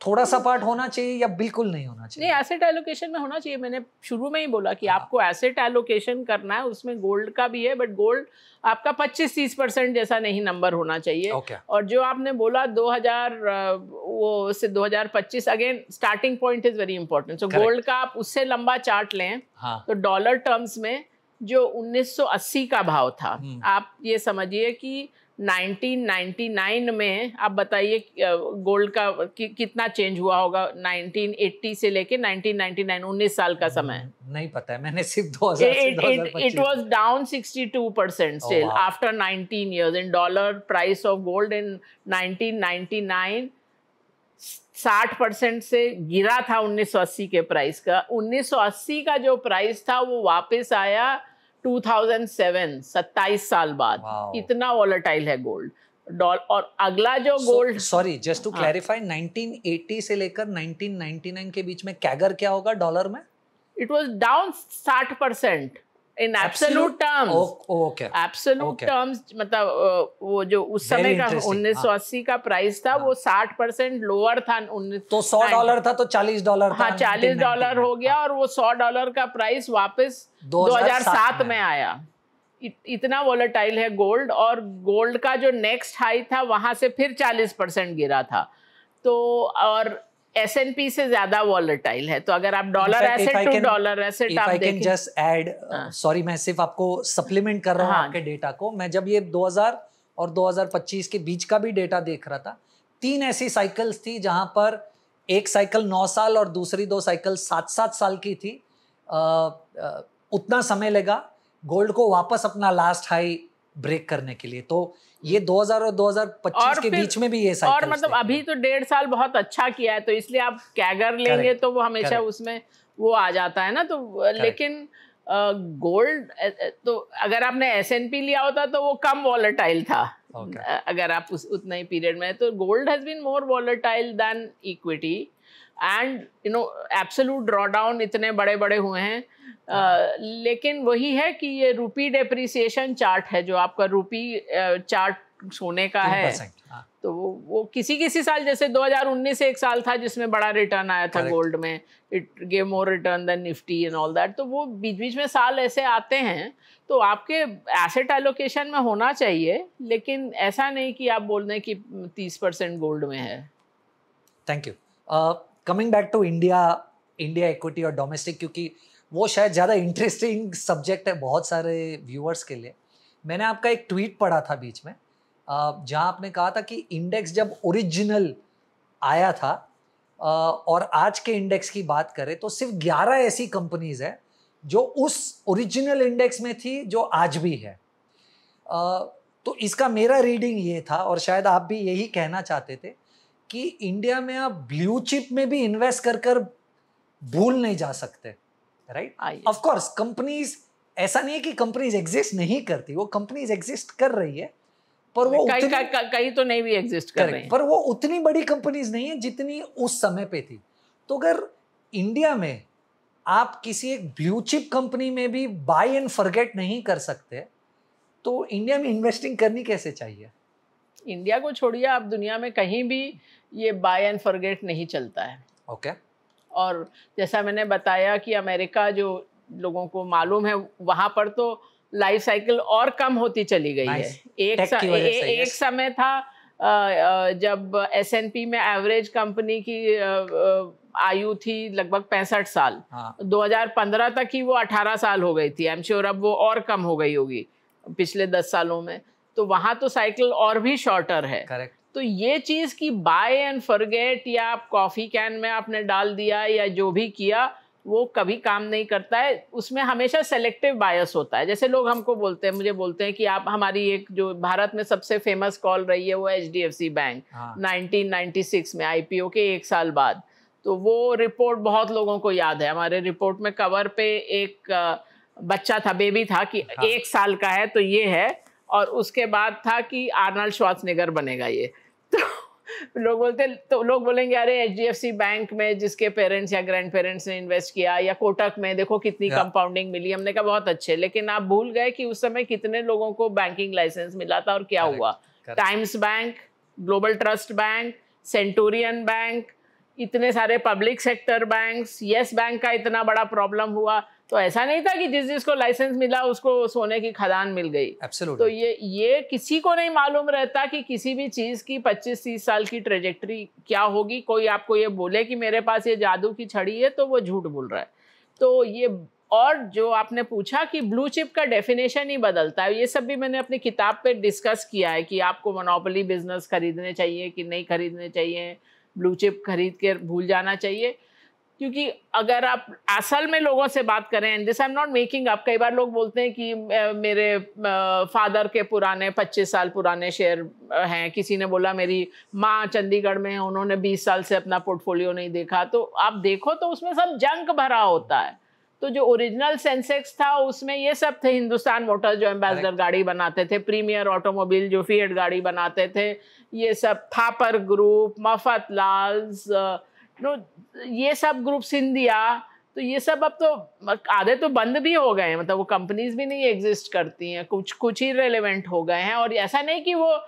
थोड़ा सा पार्ट होना चाहिए या बिल्कुल नहीं होना चाहिए? नहीं, एसेट एलोकेशन में होना चाहिए। मैंने शुरू में ही बोला कि आपको एसेट एलोकेशन करना है, उसमें गोल्ड का भी है, बट गोल्ड आपका 25-30% जैसा नहीं नंबर होना चाहिए। और जो आपने बोला 2000 वो से 2025, again starting point is very important. So gold का आप उससे लंबा चार्ट लें तो डॉलर टर्म्स में जो 1980 का भाव था, आप ये समझिए कि 1999 में आप बताइए गोल्ड का कितना चेंज हुआ होगा 1980 से लेके 1999, 19 साल का समय। नहीं पता है, मैंने सिर्फ 2000 से 2025 it was down 62% still after 19 years in dollar price of gold in 1999 60% से गिरा था 1980 के प्राइस का। 1980 का जो प्राइस था वो वापस आया 2007, 27 साल बाद। इतना वॉलेटाइल है गोल्ड। और अगला जो gold, sorry just to clarify, 1980 से लेकर 1999 के बीच में कैगर क्या होगा डॉलर में? It was down 60% in absolute terms. Okay, absolute terms मतलब वो जो उस समय का 1980 का प्राइस था वो 60% लोअर था। तो $100 था तो $40 था। हाँ, $40 हो गया और वो $100 का प्राइस वापस 2007 में आया। इतना वॉलेटाइल है गोल्ड। और गोल्ड का जो नेक्स्ट हाई था वहां से फिर 40% गिरा था। तो और S&P से ज्यादा वॉलेटाइल है। तो अगर आप dollar asset to dollar asset आप देखें, जस्ट ऐड, सॉरी मैं सिर्फ आपको सप्लीमेंट कर रहा हूँ आपके डेटा को। मैं जब ये 2000 और 2025 के बीच का भी डेटा देख रहा था, 3 ऐसी साइकिल्स थी जहां पर एक साइकिल 9 साल और दूसरी 2 साइकिल 7-7 साल की थी। उतना समय लगा गोल्ड को वापस अपना लास्ट हाई ब्रेक करने के लिए। तो ये 2000 और 2025 के बीच में भी ये साइकिल, और मतलब अभी तो 1.5 साल बहुत अच्छा किया है, तो इसलिए आप कैगर लेंगे तो वो हमेशा उसमें वो आ जाता है ना। तो लेकिन गोल्ड तो अगर आपने S&P लिया होता तो वो कम वॉलेटाइल था। अगर आप उतना ही पीरियड में, तो gold has been more volatile than equity. And you know absolute drawdown इतने बड़े बड़े हुए हैं। लेकिन वही है कि ये रूपी डेप्रिसिएशन चार्ट है, जो आपका रूपी चार्ट सोने का है। तो वो किसी साल, जैसे 2019 से एक साल था जिसमें बड़ा रिटर्न आया था गोल्ड में, it gave more return than Nifty and all that. तो वो बीच बीच में साल ऐसे आते हैं। तो आपके एसेट एलोकेशन में होना चाहिए, लेकिन ऐसा नहीं कि आप बोल दें कि 30% गोल्ड में है। Thank you. Coming back to India equity और डोमेस्टिक, क्योंकि वो शायद ज़्यादा इंटरेस्टिंग सब्जेक्ट है बहुत सारे व्यूअर्स के लिए। मैंने आपका एक ट्वीट पढ़ा था बीच में, जहां आपने कहा था कि इंडेक्स जब ओरिजिनल आया था और आज के इंडेक्स की बात करें तो सिर्फ 11 ऐसी कंपनीज है जो उस ओरिजिनल इंडेक्स में थी जो आज भी है। तो इसका मेरा रीडिंग ये था, और शायद आप भी यही कहना चाहते थे, कि इंडिया में आप ब्लू चिप में भी इन्वेस्ट कर कर भूल नहीं जा सकते, राइट? ऑफ कोर्स कंपनीज, ऐसा नहीं है कि कंपनीज एग्जिस्ट नहीं करती, वो कंपनीज एग्जिस्ट कर रही है, पर वो कहीं तो नहीं भी एग्जिस्ट कर रही है, पर वो उतनी बड़ी कंपनीज नहीं है जितनी उस समय पे थी। तो अगर इंडिया में आप किसी एक ब्लू चिप कंपनी में भी बाय एंड फॉरगेट नहीं कर सकते, तो इंडिया में इन्वेस्टिंग करनी कैसे चाहिए? इंडिया को छोड़िए, आप दुनिया में कहीं भी ये बाय एंड फॉरगेट नहीं चलता है। ओके। और जैसा मैंने बताया कि अमेरिका, जो लोगों को मालूम है, वहाँ पर तो लाइफ साइकिल और कम होती चली गई है। एक समय था जब S&P में एवरेज कंपनी की आयु थी लगभग 65 साल। 2015 तक ही वो 18 साल हो गई थी। आई एम श्योर अब वो और कम हो गई होगी पिछले 10 सालों में। तो वहाँ तो साइकिल और भी शॉर्टर है। करेक्ट। तो ये चीज़ की बाय एंड फॉरगेट, या आप कॉफ़ी कैन में आपने डाल दिया या जो भी किया, वो कभी काम नहीं करता है। उसमें हमेशा सेलेक्टिव बायस होता है। जैसे लोग हमको बोलते हैं, मुझे बोलते हैं कि आप, हमारी एक जो भारत में सबसे फेमस कॉल रही है वो HDFC बैंक 1996 में IPO के 1 साल बाद। तो वो रिपोर्ट बहुत लोगों को याद है। हमारे रिपोर्ट में कवर पे एक बच्चा था, बेबी था कि 1 साल का है तो ये है, और उसके बाद था कि आर्नल्ड श्वार्ज़नेगर बनेगा ये। तो लोग बोलते, तो लोग बोलेंगे अरे HDFC बैंक में जिसके पेरेंट्स या ग्रैंड पेरेंट्स ने इन्वेस्ट किया, या कोटक में देखो कितनी कंपाउंडिंग मिली। हमने कहा बहुत अच्छे, लेकिन आप भूल गए कि उस समय कितने लोगों को बैंकिंग लाइसेंस मिला था और क्या हुआ। Times bank, global trust bank, centurion bank, इतने सारे public sector banks, yes bank का इतना बड़ा प्रॉब्लम हुआ। तो ऐसा नहीं था कि जिसको लाइसेंस मिला उसको सोने की खदान मिल गई। Absolutely. तो ये किसी को नहीं मालूम रहता कि किसी भी चीज़ की 25-30 साल की ट्रेजेक्टरी क्या होगी। कोई आपको ये बोले कि मेरे पास ये जादू की छड़ी है तो वो झूठ बोल रहा है। तो ये, और जो आपने पूछा कि ब्लू चिप का डेफिनेशन ही बदलता है, ये सब भी मैंने अपनी किताब पे डिस्कस किया है कि आपको मोनोपोली बिजनेस खरीदने चाहिए कि नहीं खरीदने चाहिए, ब्लू चिप खरीद के भूल जाना चाहिए। क्योंकि अगर आप असल में लोगों से बात करें, and this I am not making up, कई बार लोग बोलते हैं कि मेरे फादर के पुराने 25 साल पुराने शेयर हैं। किसी ने बोला मेरी माँ चंडीगढ़ में है, उन्होंने 20 साल से अपना पोर्टफोलियो नहीं देखा। तो आप देखो तो उसमें सब जंक भरा होता है। तो जो ओरिजिनल सेंसेक्स था उसमें ये सब थे। हिंदुस्तान मोटर्स जो एम्बेसडर गाड़ी बनाते थे, प्रीमियर ऑटोमोबाइल जो फिएट गाड़ी बनाते थे, ये सब थापर ग्रुप, मफतलाल्स, ये सब ग्रुप, सिंधिया, तो ये सब अब तो आधे तो बंद भी हो गए हैं। मतलब वो कंपनीज भी नहीं एग्जिस्ट करती हैं, कुछ ही रेलेवेंट हो गए हैं। और ऐसा नहीं कि वो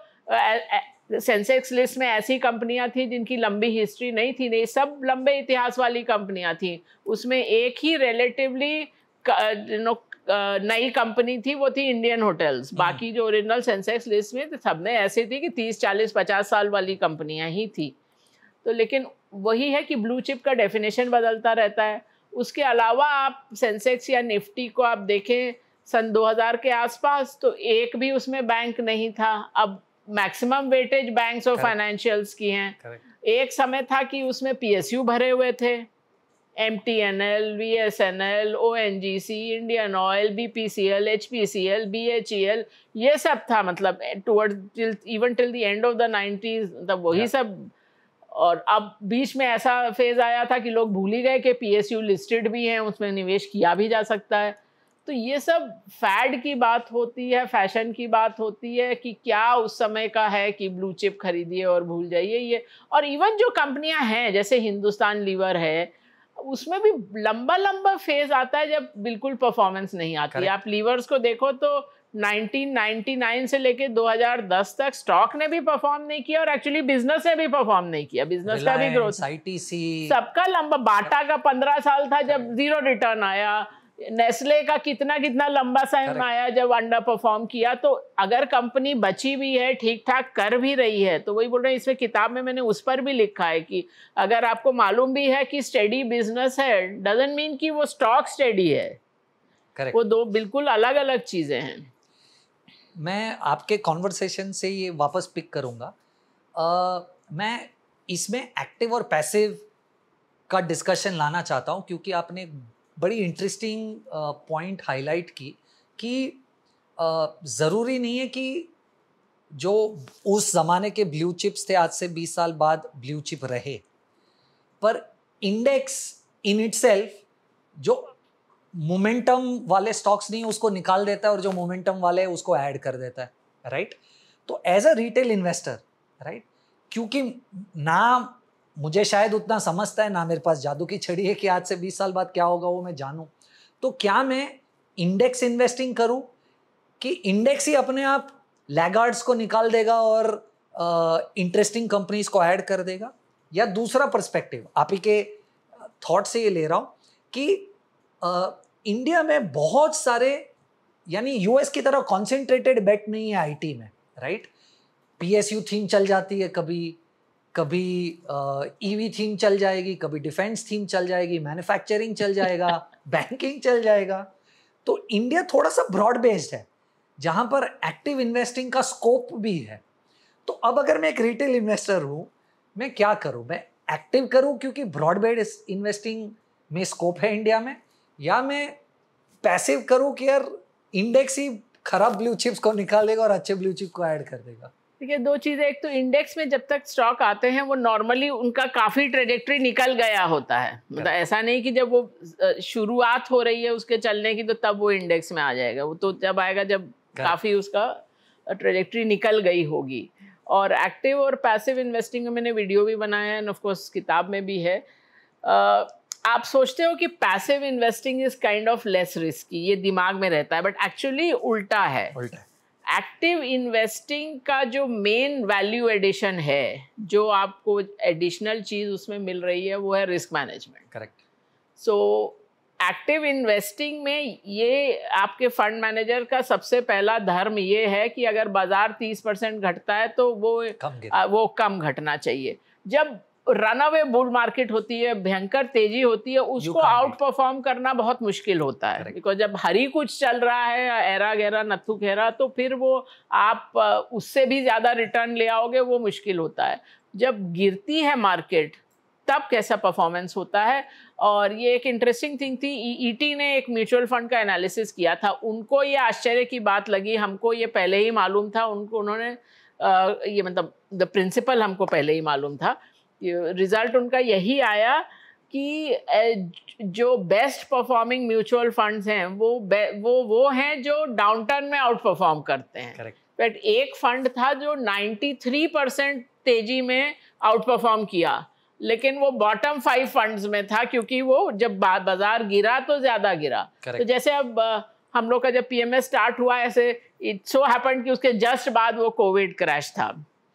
सेंसेक्स लिस्ट में ऐसी कंपनियां थी जिनकी लंबी हिस्ट्री नहीं थी, नहीं, सब लंबे इतिहास वाली कंपनियां थी। उसमें एक ही रिलेटिवली नई कंपनी थी, वो थी इंडियन होटल्स। बाकी जो ओरिजिनल सेंसेक्स लिस्ट में सब में ऐसी थी कि 30, 40, 50 साल वाली कंपनियां ही थी। तो लेकिन वही है कि ब्लू चिप का डेफिनेशन बदलता रहता है। उसके अलावा आप सेंसेक्स या निफ्टी को आप देखें सन 2000 के आसपास, तो एक भी उसमें बैंक नहीं था। अब मैक्सिमम वेटेज बैंक्स और फाइनेंशियल्स की हैं। एक समय था कि उसमें PSU भरे हुए थे, MTNL, VSNL, ONGC, Indian oil, BPCL, HPCL, BHEL, ये सब था। मतलब towards even till the end of the 90s, मतलब वही सब। और अब बीच में ऐसा फेज आया था कि लोग भूल ही गए कि PSU लिस्टेड भी हैं, उसमें निवेश किया भी जा सकता है। तो ये सब फैड की बात होती है, फैशन की बात होती है कि क्या उस समय का है कि ब्लू चिप खरीदिए और भूल जाइए ये। और इवन जो कंपनियां हैं जैसे हिंदुस्तान लीवर है, उसमें भी लंबा लंबा फेज आता है जब बिल्कुल परफॉर्मेंस नहीं आती। आप लीवर्स को देखो तो 1999 से लेके 2010 तक स्टॉक ने भी परफॉर्म नहीं किया, और एक्चुअली बिजनेस ने भी परफॉर्म नहीं किया। बिजनेस का भी ग्रोथ, ITC, सबका लंबा। बाटा का 15 साल था जब जीरो रिटर्न आया। नेस्ले का कितना लंबा टाइम आया जब अंडर परफॉर्म किया। तो अगर कंपनी बची भी है, ठीक ठाक कर भी रही है, तो वही बोल रहे हैं, इसमें किताब में मैंने उस पर भी लिखा है कि अगर आपको मालूम भी है कि स्टेडी बिजनेस है, डजंट मीन कि वो स्टॉक स्टेडी है। Correct. वो दो बिल्कुल अलग अलग चीजें हैं। मैं आपके कॉन्वर्सेशन से ये वापस पिक करूंगा। मैं इसमें एक्टिव और पैसिव का डिस्कशन लाना चाहता हूँ, क्योंकि आपने एक बड़ी इंटरेस्टिंग पॉइंट हाईलाइट की कि ज़रूरी नहीं है कि जो उस ज़माने के ब्लू चिप्स थे आज से 20 साल बाद ब्लू चिप रहे, पर इंडेक्स इन इटसेल्फ जो मोमेंटम वाले स्टॉक्स नहीं उसको निकाल देता है और जो मोमेंटम वाले उसको ऐड कर देता है, राइट। तो as a retail investor, right, क्योंकि ना मुझे शायद उतना समझता है, ना मेरे पास जादू की छड़ी है कि आज से 20 साल बाद क्या होगा वो मैं जानूं, तो क्या मैं इंडेक्स इन्वेस्टिंग करूं कि इंडेक्स ही अपने आप लैगार्ड्स को निकाल देगा और इंटरेस्टिंग कंपनीज को ऐड कर देगा, या दूसरा पर्सपेक्टिव आप ही के थॉट से ये ले रहा हूं कि इंडिया में बहुत सारे, यानी यूएस की तरह कॉन्सेंट्रेटेड बेट नहीं है आईटी में, राइट। पीएसयू थीम चल जाती है, कभी ईवी थीम चल जाएगी, कभी डिफेंस थीम चल जाएगी, मैन्युफैक्चरिंग चल जाएगा, बैंकिंग चल जाएगा। तो इंडिया थोड़ा सा ब्रॉड बेस्ड है जहां पर एक्टिव इन्वेस्टिंग का स्कोप भी है। तो अब अगर मैं एक रिटेल इन्वेस्टर हूं, मैं क्या करूं? मैं एक्टिव करूं क्योंकि ब्रॉड बेस्ड इन्वेस्टिंग में स्कोप है इंडिया में, या मैं पैसिव करूं कि यार इंडेक्स ही खराब ब्लू चिप्स को निकालेगा और अच्छे ब्लू चिप को ऐड कर देगा? देखिए, दो चीज़ें, एक तो इंडेक्स में जब तक स्टॉक आते हैं वो नॉर्मली उनका काफ़ी ट्रेजेक्टरी निकल गया होता है, मतलब ऐसा नहीं कि जब वो शुरुआत हो रही है उसके चलने की तो तब वो इंडेक्स में आ जाएगा, वो तो जब आएगा जब काफ़ी उसका ट्रेजेक्टरी निकल गई होगी। और एक्टिव और पैसिव इन्वेस्टिंग में मैंने वीडियो भी बनाया है, ऑफ कोर्स किताब में भी है। आप सोचते हो कि passive investing is kind of less risky, ये दिमाग में रहता है, बट एक्चुअली उल्टा है। एक्टिव इन्वेस्टिंग का जो मेन वैल्यू एडिशन है, जो आपको एडिशनल चीज़ उसमें मिल रही है, वो है risk management. Correct. So active investing में ये आपके फंड मैनेजर का सबसे पहला धर्म ये है कि अगर बाजार 30% घटता है तो वो कम घटना चाहिए। जब रन अवे बुल मार्केट होती है, भयंकर तेजी होती है, उसको आउट परफॉर्म करना बहुत मुश्किल होता है, बिकॉज जब हरी कुछ चल रहा है, एरा गहरा नत्थु खेरा, तो फिर वो आप उससे भी ज़्यादा रिटर्न ले आओगे, वो मुश्किल होता है। जब गिरती है मार्केट तब कैसा परफॉर्मेंस होता है। और ये एक इंटरेस्टिंग थिंग थी, ईटी ने एक म्यूचुअल फंड का एनालिसिस किया था, उनको ये आश्चर्य की बात लगी, हमको ये पहले ही मालूम था, उन्होंने ये मतलब द प्रिंसिपल हमको पहले ही मालूम था। रिजल्ट उनका यही आया कि जो बेस्ट परफॉर्मिंग म्यूचुअल फंड्स हैं वो हैं जो डाउनटर्न में आउट परफॉर्म करते हैं। बट एक फंड था जो 93% तेजी में आउट परफॉर्म किया, लेकिन वो बॉटम 5 फंड्स में था, क्योंकि वो जब बाजार गिरा तो ज़्यादा गिरा। तो जैसे अब हम लोग का जब पीएमएस स्टार्ट हुआ, ऐसे इट सो हैपेंड कि उसके जस्ट बाद वो कोविड क्रैश था,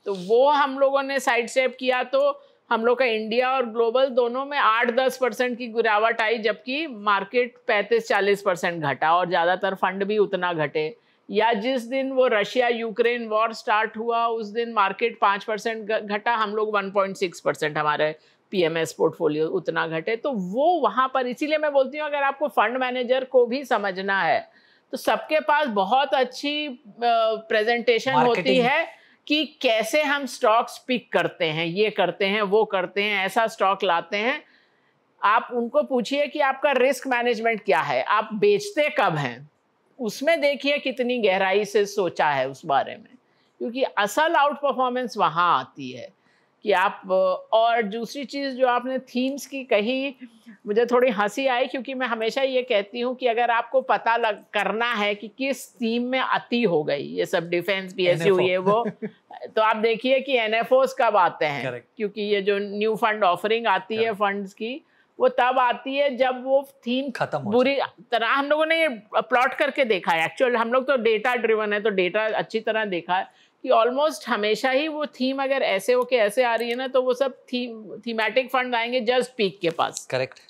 तो वो हम लोगों ने साइड स्टेप किया, तो हम लोग का इंडिया और ग्लोबल दोनों में 8-10% की गिरावट आई, जबकि मार्केट 35-40% घटा और ज़्यादातर फंड भी उतना घटे। या जिस दिन वो रशिया यूक्रेन वॉर स्टार्ट हुआ उस दिन मार्केट 5% घटा, हम लोग 1.6% हमारे पीएमएस पोर्टफोलियो उतना घटे। तो वो वहाँ पर, इसीलिए मैं बोलती हूँ अगर आपको फंड मैनेजर को भी समझना है तो सबके पास बहुत अच्छी प्रेजेंटेशन होती है कि कैसे हम स्टॉक्स पिक करते हैं, ये करते हैं, वो करते हैं, ऐसा स्टॉक लाते हैं। आप उनको पूछिए कि आपका रिस्क मैनेजमेंट क्या है, आप बेचते कब हैं, उसमें देखिए कितनी गहराई से सोचा है उस बारे में, क्योंकि असल आउट परफॉर्मेंस वहाँ आती है कि आप। और दूसरी चीज़ जो आपने थीम्स की कही, मुझे थोड़ी हंसी आई, क्योंकि मैं हमेशा ये कहती हूँ कि अगर आपको पता करना है कि किस थीम में अति हो गई, ये सब डिफेंस पीएसयू ये वो, तो आप देखिए कि एनएफओस कब आते हैं। क्योंकि ये जो न्यू फंड ऑफरिंग आती है फंड्स की, वो तब आती है जब वो थीम बुरी तरह, हम लोगों ने ये प्लॉट करके देखा है, एक्चुअल हम लोग तो डेटा ड्रिवन है, तो डेटा अच्छी तरह देखा है कि ऑलमोस्ट हमेशा ही वो थीम अगर ऐसे होके ऐसे आ रही है ना, तो वो सब थीमेटिक फंड आएंगे जस्ट पीक के पास। करेक्ट।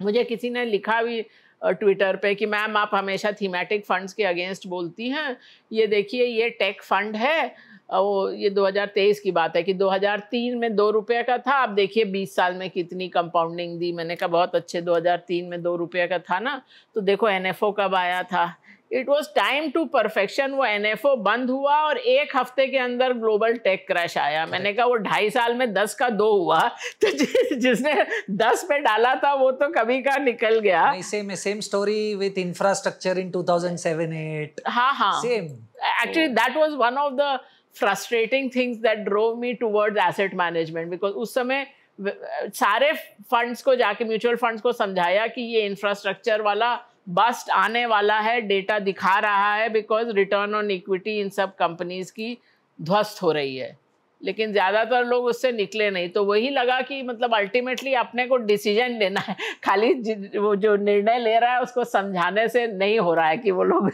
मुझे किसी ने लिखा भी ट्विटर पे कि मैम आप हमेशा थीमेटिक फंड्स के अगेंस्ट बोलती हैं, ये देखिए ये टेक फंड है, वो ये 2023 की बात है कि 2003 में 2 रुपये का था, आप देखिए 20 साल में कितनी कंपाउंडिंग दी। मैंने कहा बहुत अच्छे, 2003 में 2 रुपये का था ना, तो देखो एनएफओ कब आया था, it was time to perfection. वो NFO बंद हुआ और 1 हफ्ते के अंदर ग्लोबल टेक क्रैश आया। मैंने कहा वो 2.5 साल में 10 का 2 हुआ, तो जिसने 10 पे डाला था वो तो कभी का निकल गया। Same story with infrastructure in 2007-8। हाँ same. Actually that was one of the frustrating things that drove me towards asset management, because उस समय सारे फंड्स को जाके, म्यूचुअल फंड्स को समझाया कि ये इंफ्रास्ट्रक्चर वाला बस्ट आने वाला है, डेटा दिखा रहा है, because return on equity in सब कंपनीज की ध्वस्त हो रही है, लेकिन ज़्यादातर लोग उससे निकले नहीं। तो वही लगा कि मतलब अल्टीमेटली अपने को डिसीजन लेना है, खाली वो जो निर्णय ले रहा है उसको समझाने से नहीं हो रहा है कि वो लोग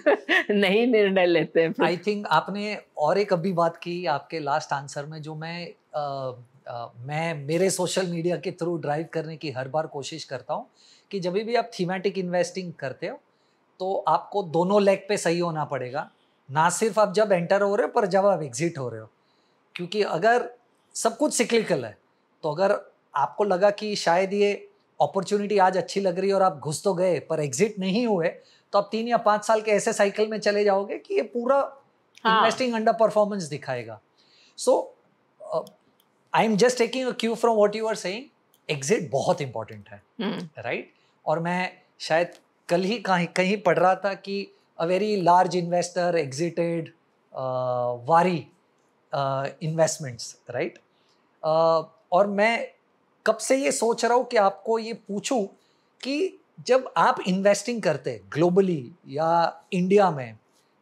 नहीं निर्णय लेते हैं। आई थिंक आपने और एक अभी बात की आपके लास्ट आंसर में, जो मैं मेरे सोशल मीडिया के थ्रू ड्राइव करने की हर बार कोशिश करता हूँ कि जब भी आप थीमेटिक इन्वेस्टिंग करते हो तो आपको दोनों लेग पे सही होना पड़ेगा, ना सिर्फ आप जब एंटर हो रहे हो पर जब आप एग्जिट हो रहे हो। क्योंकि अगर सब कुछ सिक्लिकल है तो अगर आपको लगा कि शायद ये अपॉर्चुनिटी आज अच्छी लग रही है और आप घुस तो गए पर एग्जिट नहीं हुए, तो आप 3 या 5 साल के ऐसे साइकिल में चले जाओगे कि ये पूरा इन्वेस्टिंग अंडर परफॉर्मेंस दिखाएगा। So I am just taking a cue from what you are saying, exit बहुत इंपॉर्टेंट है, राइट? और मैं शायद कल ही कहीं पढ़ रहा था कि a very large investor exerted वारी इन्वेस्टमेंट्स, राइट? और मैं कब से ये सोच रहा हूँ कि आपको ये पूछूं कि जब आप इन्वेस्टिंग करते ग्लोबली या इंडिया में,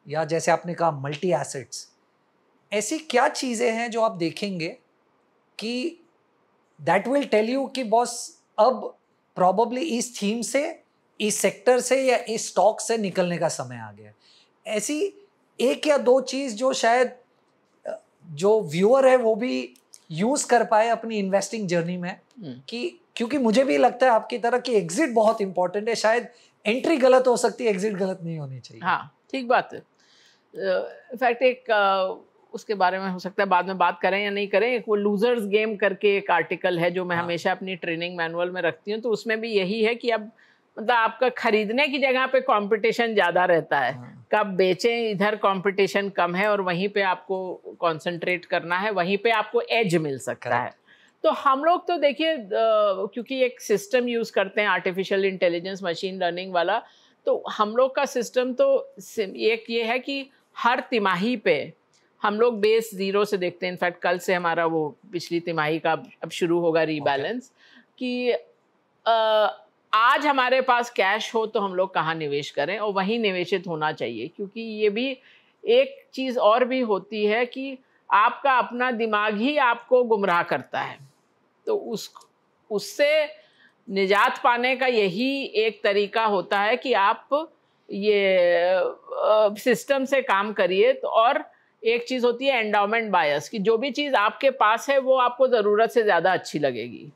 या जैसे आपने कहा मल्टी एसेट्स, ऐसी क्या चीज़ें हैं जो आप देखेंगे कि दैट विल टेल यू कि बॉस अब प्रॉबली इस थीम से, इस सेक्टर से या इस स्टॉक से निकलने का समय आ गया? ऐसी 1 या 2 चीज़ जो शायद जो व्यूअर है वो भी यूज कर पाए अपनी इन्वेस्टिंग जर्नी में, कि क्योंकि मुझे भी लगता है आपकी तरह कि एग्जिट बहुत इंपॉर्टेंट है। शायद एंट्री गलत हो सकती है, एग्जिट गलत नहीं होनी चाहिए। हाँ, ठीक बात है। इनफैक्ट एक उसके बारे में हो सकता है बाद में बात करें या नहीं करें, एक वो लूजर्स गेम करके एक आर्टिकल है जो मैं हमेशा अपनी ट्रेनिंग मैनुअल में रखती हूँ, तो उसमें भी यही है कि अब मतलब आपका खरीदने की जगह पे कंपटीशन ज़्यादा रहता है, कब बेचें इधर कंपटीशन कम है और वहीं पे आपको कंसंट्रेट करना है, वहीं पे आपको एज मिल सकता है। तो हम लोग तो देखिए क्योंकि एक सिस्टम यूज़ करते हैं आर्टिफिशियल इंटेलिजेंस मशीन लर्निंग वाला, तो हम लोग का सिस्टम तो एक ये है कि हर तिमाही पे हम लोग बेस 0 से देखते हैं। इनफैक्ट कल से हमारा वो पिछली तिमाही का अब शुरू होगा रीबैलेंस, कि आज हमारे पास कैश हो तो हम लोग कहाँ निवेश करें, और वहीं निवेशित होना चाहिए। क्योंकि ये भी एक चीज़ और भी होती है कि आपका अपना दिमाग ही आपको गुमराह करता है, तो उससे निजात पाने का यही एक तरीका होता है कि आप ये सिस्टम से काम करिए। तो और एक चीज़ होती है एंडाउमेंट बायस, कि जो भी चीज़ आपके पास है वो आपको ज़रूरत से ज़्यादा अच्छी लगेगी।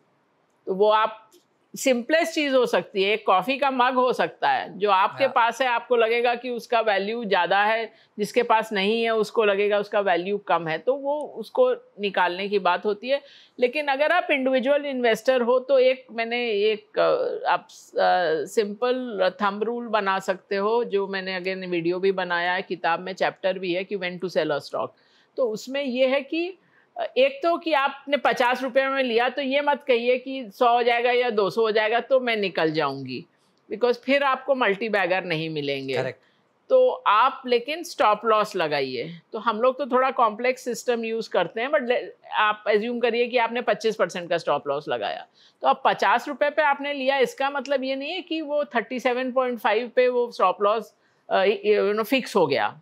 तो वो आप सिंपलेस्ट चीज़ हो सकती है, एक कॉफ़ी का मग हो सकता है, जो आपके पास है आपको लगेगा कि उसका वैल्यू ज़्यादा है, जिसके पास नहीं है उसको लगेगा उसका वैल्यू कम है, तो वो उसको निकालने की बात होती है। लेकिन अगर आप इंडिविजुअल इन्वेस्टर हो तो मैंने एक आप सिंपल थंब रूल बना सकते हो, जो मैंने अगेन वीडियो भी बनाया है, किताब में चैप्टर भी है कि when to sell a stock. तो उसमें ये है कि एक तो कि आपने 50 रुपये में लिया तो ये मत कहिए कि 100 हो जाएगा या 200 हो जाएगा तो मैं निकल जाऊंगी, बिकॉज फिर आपको मल्टी बैगर नहीं मिलेंगे। Correct. तो आप लेकिन स्टॉप लॉस लगाइए। तो हम लोग तो थोड़ा कॉम्प्लेक्स सिस्टम यूज़ करते हैं, बट आप एज्यूम करिए कि आपने 25% का स्टॉप लॉस लगाया, तो अब 50 रुपये पे आपने लिया, इसका मतलब ये नहीं है कि वो 37.5 पे वो स्टॉप लॉस फिक्स हो गया।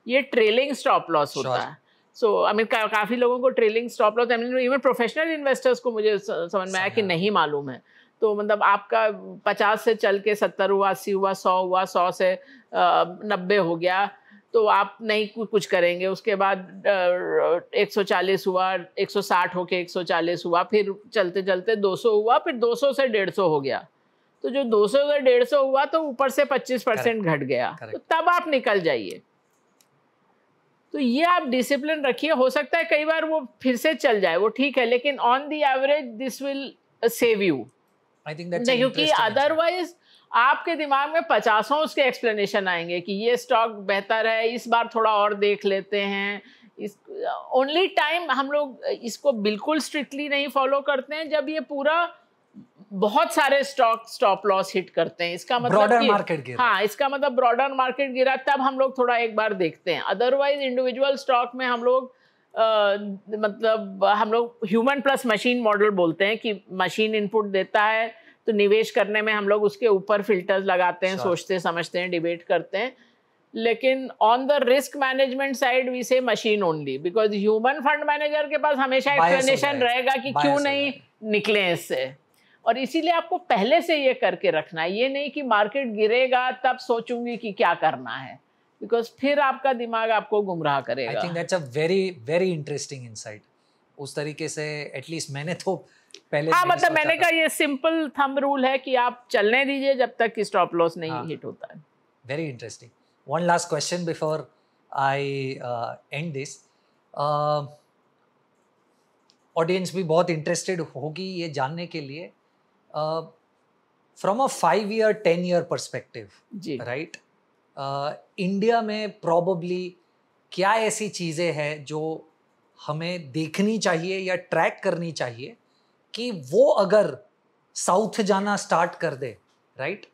ये ट्रेलिंग स्टॉप लॉस होता है। सो आई मीन काफ़ी लोगों को trailing stop loss, even professional investors को मुझे समझ में आया कि नहीं मालूम है। तो मतलब आपका 50 से चल के 70 हुआ, 80 हुआ, 100 हुआ, 100 से 90 हो गया, तो आप नहीं कुछ करेंगे। उसके बाद 140 हुआ, 160 होके 140 हुआ, फिर चलते चलते 200 हुआ, फिर 200 से 150 हो गया। तो जो 200 से 150 हुआ तो ऊपर से 25% घट गया, तो तब आप निकल जाइए। तो ये आप डिसिप्लिन रखिए। हो सकता है कई बार वो फिर से चल जाए, वो ठीक है, लेकिन on the average this will save you. I think that's क्योंकि आपके दिमाग में 50 उसके एक्सप्लेनेशन आएंगे कि ये स्टॉक बेहतर है, इस बार थोड़ा और देख लेते हैं। इस ओनली टाइम हम लोग इसको बिल्कुल स्ट्रिक्टली नहीं फॉलो करते हैं जब ये पूरा बहुत सारे स्टॉप लॉस हिट करते हैं। इसका मतलब ब्रॉडर मार्केट गिरा, हाँ, इसका मतलब ब्रॉडर मार्केट गिरा, तब हम लोग थोड़ा एक बार देखते हैं। अदरवाइज इंडिविजुअल स्टॉक में हम लोग मतलब हम लोग ह्यूमन प्लस मशीन मॉडल बोलते हैं कि मशीन इनपुट देता है तो निवेश करने में हम लोग उसके ऊपर फिल्टर्स लगाते हैं, सोचते समझते हैं, डिबेट करते हैं। लेकिन on the risk management side we say machine only, because human fund manager के पास हमेशा एक्सप्लेनेशन रहेगा कि क्यों नहीं निकले इससे। और इसीलिए आपको पहले से ये करके रखना है, ये नहीं कि मार्केट गिरेगा तब सोचूंगी कि क्या करना है, बिकॉज फिर आपका दिमाग आपको गुमराह करेगा। I think that's a very very interesting insight. उस तरीके से एटलीस्ट मैंने तो पहले, हाँ, मतलब मैंने कहा ये सिंपल थंब रूल है कि आप चलने दीजिए जब तक कि स्टॉप लॉस नहीं हिट होता है। Very interesting. One last question before I and this. Audience भी बहुत इंटरेस्टेड होगी ये जानने के लिए, from a 5 year 10 year perspective, right, India में प्रॉबली क्या ऐसी चीज़ें हैं जो हमें देखनी चाहिए या ट्रैक करनी चाहिए कि वो अगर साउथ जाना स्टार्ट कर दे, राइट,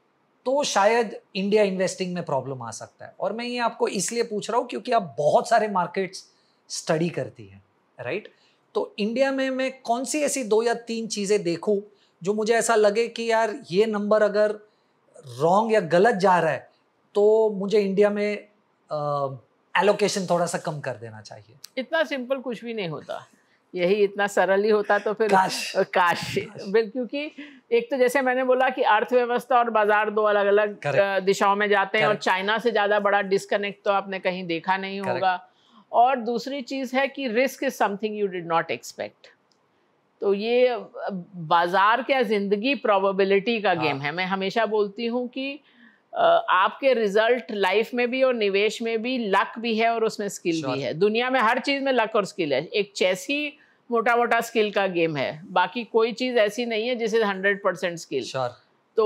तो शायद इंडिया इन्वेस्टिंग में प्रॉब्लम आ सकता है। और मैं ये आपको इसलिए पूछ रहा हूँ क्योंकि आप बहुत सारे मार्केट्स स्टडी करती हैं, राइट। तो इंडिया में मैं कौन सी ऐसी 2 या 3 चीज़ें देखूँ जो मुझे ऐसा लगे कि यार ये नंबर अगर रॉन्ग या गलत जा रहा है तो मुझे इंडिया में एलोकेशन थोड़ा सा कम कर देना चाहिए। इतना सिंपल कुछ भी नहीं होता, यही इतना सरल ही होता तो फिर काश क्योंकि एक तो जैसे मैंने बोला कि अर्थव्यवस्था और बाजार दो अलग अलग दिशाओं में जाते हैं, और चाइना से ज़्यादा बड़ा डिस्कनेक्ट तो आपने कहीं देखा नहीं होगा। और दूसरी चीज़ है कि risk is something you did not expect. तो ये बाजार क्या जिंदगी प्रोबेबिलिटी का गेम है। मैं हमेशा बोलती हूँ कि आपके रिजल्ट लाइफ में भी और निवेश में भी लक भी है और उसमें स्किल भी है। दुनिया में हर चीज़ में लक और स्किल है। एक चेस ही मोटा मोटा स्किल का गेम है, बाकी कोई चीज़ ऐसी नहीं है जिसे 100% स्किल। तो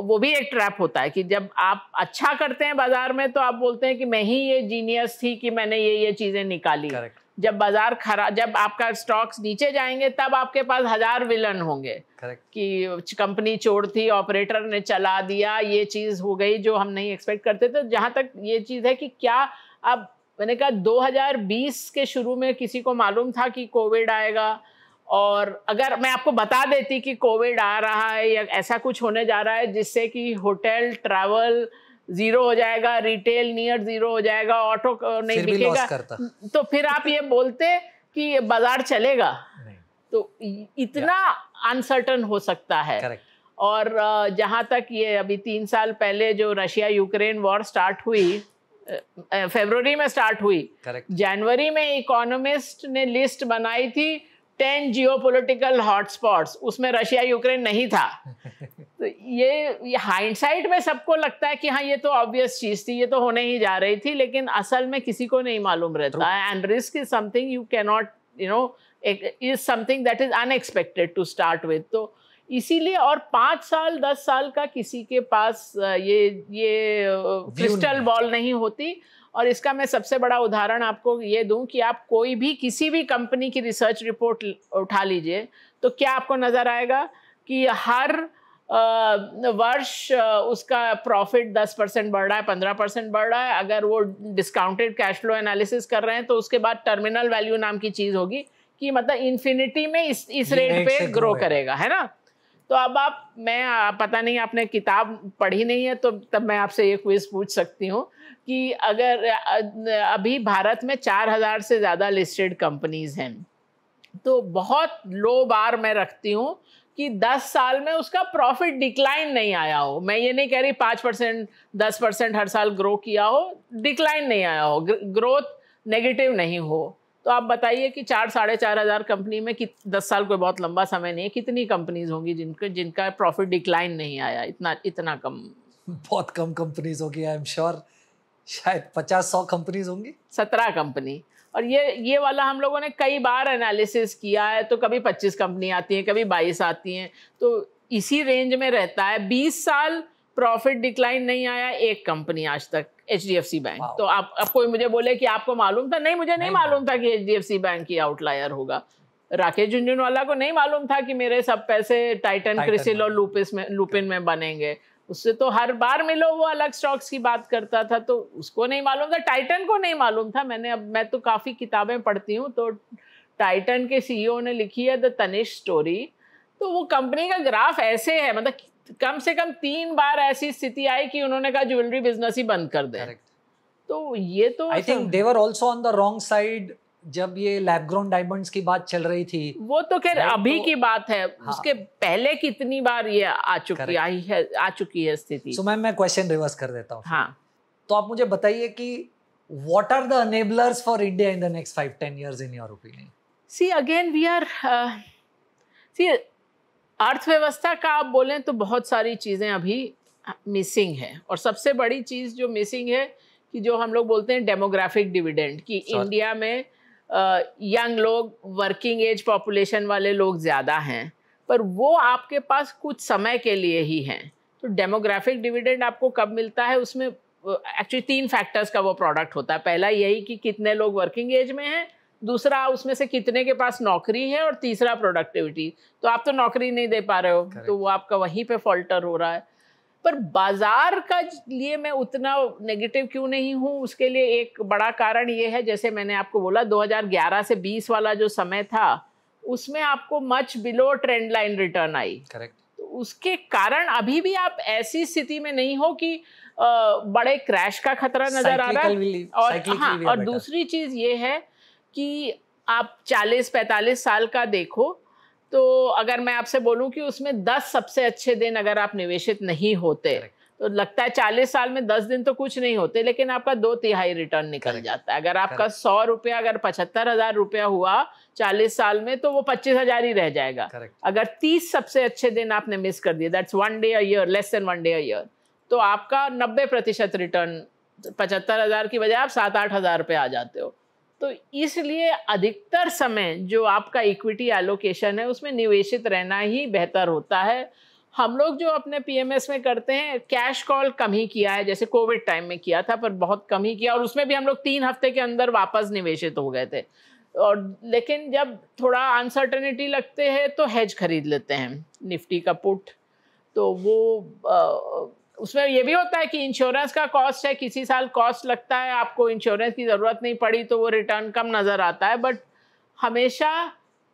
वो भी एक ट्रैप होता है कि जब आप अच्छा करते हैं बाजार में तो आप बोलते हैं कि मैं ही ये जीनियस थी कि मैंने ये चीज़ें निकाली। जब बाजार खराब, जब आपका स्टॉक्स नीचे जाएंगे तब आपके पास 1000 विलन होंगे कि कंपनी चोर थी, ऑपरेटर ने चला दिया, ये चीज़ हो गई जो हम नहीं एक्सपेक्ट करते थे। जहाँ तक ये चीज़ है कि क्या अब मैंने कहा 2020 के शुरू में किसी को मालूम था कि कोविड आएगा? और अगर मैं आपको बता देती कि कोविड आ रहा है या ऐसा कुछ होने जा रहा है जिससे कि होटल ट्रैवल जीरो हो जाएगा, रिटेल नियर जीरो हो जाएगा, ऑटो नहीं बिकेगा, तो फिर आप ये बोलते कि बाजार चलेगा नहीं। तो इतना अनसर्टन हो सकता है। और जहाँ तक ये अभी 3 साल पहले जो रशिया यूक्रेन वॉर स्टार्ट हुई, फरवरी में स्टार्ट हुई, जनवरी में इकोनॉमिस्ट ने लिस्ट बनाई थी 10 जियोपॉलिटिकल हॉटस्पॉट्स, उसमें रशिया यूक्रेन नहीं था। तो ये हाइंडसाइट में सबको लगता है कि हाँ ये तो ऑब्वियस चीज़ थी, ये तो होने ही जा रही थी, लेकिन असल में किसी को नहीं मालूम रहता है। And risk is something you can not is something that is unexpected to start with. तो इसीलिए, और 5 साल 10 साल का किसी के पास ये क्रिस्टल बॉल नहीं होती। और इसका मैं सबसे बड़ा उदाहरण आपको ये दूं कि आप कोई भी किसी भी कंपनी की रिसर्च रिपोर्ट उठा लीजिए तो क्या आपको नज़र आएगा कि हर वर्ष उसका प्रॉफिट 10% बढ़ रहा है, 15% बढ़ रहा है। अगर वो डिस्काउंटेड कैश फ्लो एनालिसिस कर रहे हैं तो उसके बाद टर्मिनल वैल्यू नाम की चीज़ होगी कि मतलब इन्फिनिटी में इस रेट पे ग्रो करेगा, है ना। तो अब मैं पता नहीं आपने किताब पढ़ी नहीं है तो तब मैं आपसे ये क्विज पूछ सकती हूँ कि अगर अभी भारत में 4000 से ज़्यादा लिस्टेड कंपनीज हैं, तो बहुत लो बार मैं रखती हूँ कि 10 साल में उसका प्रॉफिट डिक्लाइन नहीं आया हो। मैं ये नहीं कह रही 5% 10% हर साल ग्रो किया हो, डिक्लाइन नहीं आया हो, ग्रोथ नेगेटिव नहीं हो। तो आप बताइए कि 4-4.5 कंपनी में 10 साल कोई बहुत लंबा समय नहीं है, कितनी कंपनीज होंगी जिनका प्रॉफिट डिक्लाइन नहीं आया? इतना कम, बहुत कम कंपनीज होगी। आई एम श्योर शायद 50-100 कंपनीज होंगी, 17 कंपनी। और ये वाला हम लोगों ने कई बार एनालिसिस किया है, तो कभी 25 कंपनी आती हैं, कभी 22 आती हैं, तो इसी रेंज में रहता है। 20 साल प्रॉफिट डिक्लाइन नहीं आया एक कंपनी आज तक, HDFC बैंक। Wow. तो आप अब कोई मुझे बोले कि आपको मालूम था, नहीं मुझे नहीं मालूम था कि HDFC बैंक की आउटलायर होगा। राकेश झुनझुनवाला को नहीं मालूम था कि मेरे सब पैसे टाइटन, क्रिसिल और लुपिन में बनेंगे। उससे तो हर बार मिलो वो अलग स्टॉक्स की बात करता था, तो उसको नहीं मालूम था, टाइटन को नहीं मालूम था। मैं तो काफ़ी किताबें पढ़ती हूँ, तो टाइटन के CEO ने लिखी है द तनिष्क स्टोरी। तो वो कंपनी का ग्राफ ऐसे है, मतलब कम से कम 3 बार ऐसी स्थिति आई कि उन्होंने कहा ज्वेलरी बिजनेस ही बंद कर दे। तो ये तो I think they were also on the wrong side जब ये लैब ग्रोन डायमंड्स की बात चल रही थी। वो तो खैर अभी तो, की बात है। हाँ, उसके पहले कितनी बार ये आ चुकी है स्थिति। सो मैं क्वेश्चन रिवर्स कर देता हूँ। हाँ, तो आप मुझे बताइए कि what are the enablers for India in the next 5-10 years in your opinion? See again we are see अर्थव्यवस्था का आप बोलें तो बहुत सारी चीज़ें अभी मिसिंग है, और सबसे बड़ी चीज़ जो मिसिंग है कि जो हम लोग बोलते हैं डेमोग्राफिक डिविडेंड, कि इंडिया में यंग लोग, वर्किंग एज पॉपुलेशन वाले लोग ज़्यादा हैं, पर वो आपके पास कुछ समय के लिए ही हैं। तो डेमोग्राफिक डिविडेंड आपको कब मिलता है? उसमें एक्चुअली 3 फैक्टर्स का वो प्रोडक्ट होता है। पहला यही कि कितने लोग वर्किंग एज में हैं, दूसरा उसमें से कितने के पास नौकरी है, और तीसरा प्रोडक्टिविटी। तो आप तो नौकरी नहीं दे पा रहे हो, तो वो आपका वहीं पे फॉल्टर हो रहा है। पर बाजार का लिए मैं उतना नेगेटिव क्यों नहीं हूँ, उसके लिए एक बड़ा कारण ये है, जैसे मैंने आपको बोला 2011 से 20 वाला जो समय था, उसमें आपको much below trend line return आई। करेक्ट। तो उसके कारण अभी भी आप ऐसी स्थिति में नहीं हो कि बड़े क्रैश का खतरा नजर आ रहा है। और हाँ, और दूसरी चीज ये है कि आप 40-45 साल का देखो, तो अगर मैं आपसे बोलूं कि उसमें 10 सबसे अच्छे दिन अगर आप निवेशित नहीं होते, तो लगता है 40 साल में 10 दिन तो कुछ नहीं होते, लेकिन आपका 2/3 रिटर्न निकल जाता है। अगर आपका 100 रुपया अगर 75,000 रुपया हुआ 40 साल में, तो वो 25,000 ही रह जाएगा। अगर 30 सबसे अच्छे दिन आपने मिस कर दिए, that's 1 day a year, less than 1 day a year, तो आपका 90% रिटर्न, 75,000 की बजाय आप 7-8 हज़ार रुपये आ जाते हो। तो इसलिए अधिकतर समय जो आपका इक्विटी एलोकेशन है, उसमें निवेशित रहना ही बेहतर होता है। हम लोग जो अपने PMS में करते हैं, कैश कॉल कम ही किया है, जैसे कोविड टाइम में किया था, पर बहुत कम ही किया, और उसमें भी हम लोग 3 हफ्ते के अंदर वापस निवेशित हो गए थे। और लेकिन जब थोड़ा अनसर्टेनिटी लगते हैं तो हेज खरीद लेते हैं, निफ्टी का पुट। तो वो उसमें ये भी होता है कि इंश्योरेंस का कॉस्ट है, किसी साल कॉस्ट लगता है, आपको इंश्योरेंस की ज़रूरत नहीं पड़ी तो वो रिटर्न कम नज़र आता है, बट हमेशा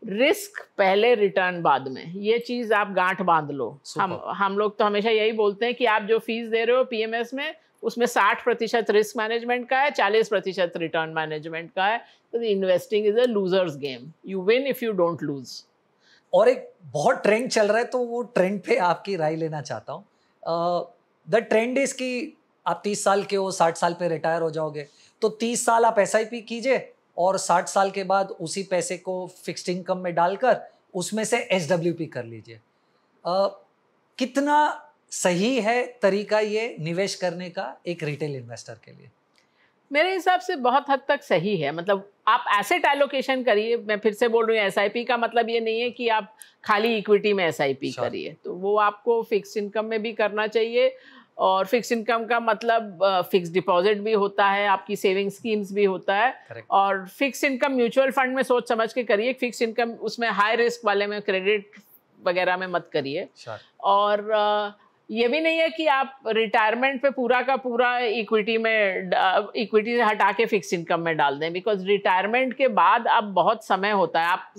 रिस्क पहले रिटर्न बाद में, ये चीज़ आप गांठ बांध लो। हम लोग तो हमेशा यही बोलते हैं कि आप जो फीस दे रहे हो PMS में, उसमें 60% रिस्क मैनेजमेंट का है, 40% रिटर्न मैनेजमेंट का है। तो investing is a losers game, you win if you don't lose. और एक बहुत ट्रेंड चल रहा है, तो वो ट्रेंड पे आपकी राय लेना चाहता हूँ। द ट्रेंड इज कि आप 30 साल के हो, 60 साल पे रिटायर हो जाओगे, तो 30 साल आप SIP कीजिए, और 60 साल के बाद उसी पैसे को फिक्स्ड इनकम में डालकर उसमें से SWP कर लीजिए। कितना सही है तरीका ये निवेश करने का एक रिटेल इन्वेस्टर के लिए? मेरे हिसाब से बहुत हद तक सही है। मतलब आप एसेट एलोकेशन करिए, मैं फिर से बोल रही हूँ, SIP का मतलब ये नहीं है कि आप खाली इक्विटी में SIP करिए, तो वो आपको फिक्स इनकम में भी करना चाहिए। और फिक्स इनकम का मतलब फिक्स डिपॉजिट भी होता है, आपकी सेविंग स्कीम्स भी होता है। Correct. और फिक्स इनकम म्यूचुअल फंड में सोच समझ के करिए। फिक्स इनकम उसमें हाई रिस्क वाले में, क्रेडिट वगैरह में मत करिए। और ये भी नहीं है कि आप रिटायरमेंट पे पूरा का पूरा इक्विटी से हटा के फिक्स इनकम में डाल दें, बिकॉज रिटायरमेंट के बाद अब बहुत समय होता है। आप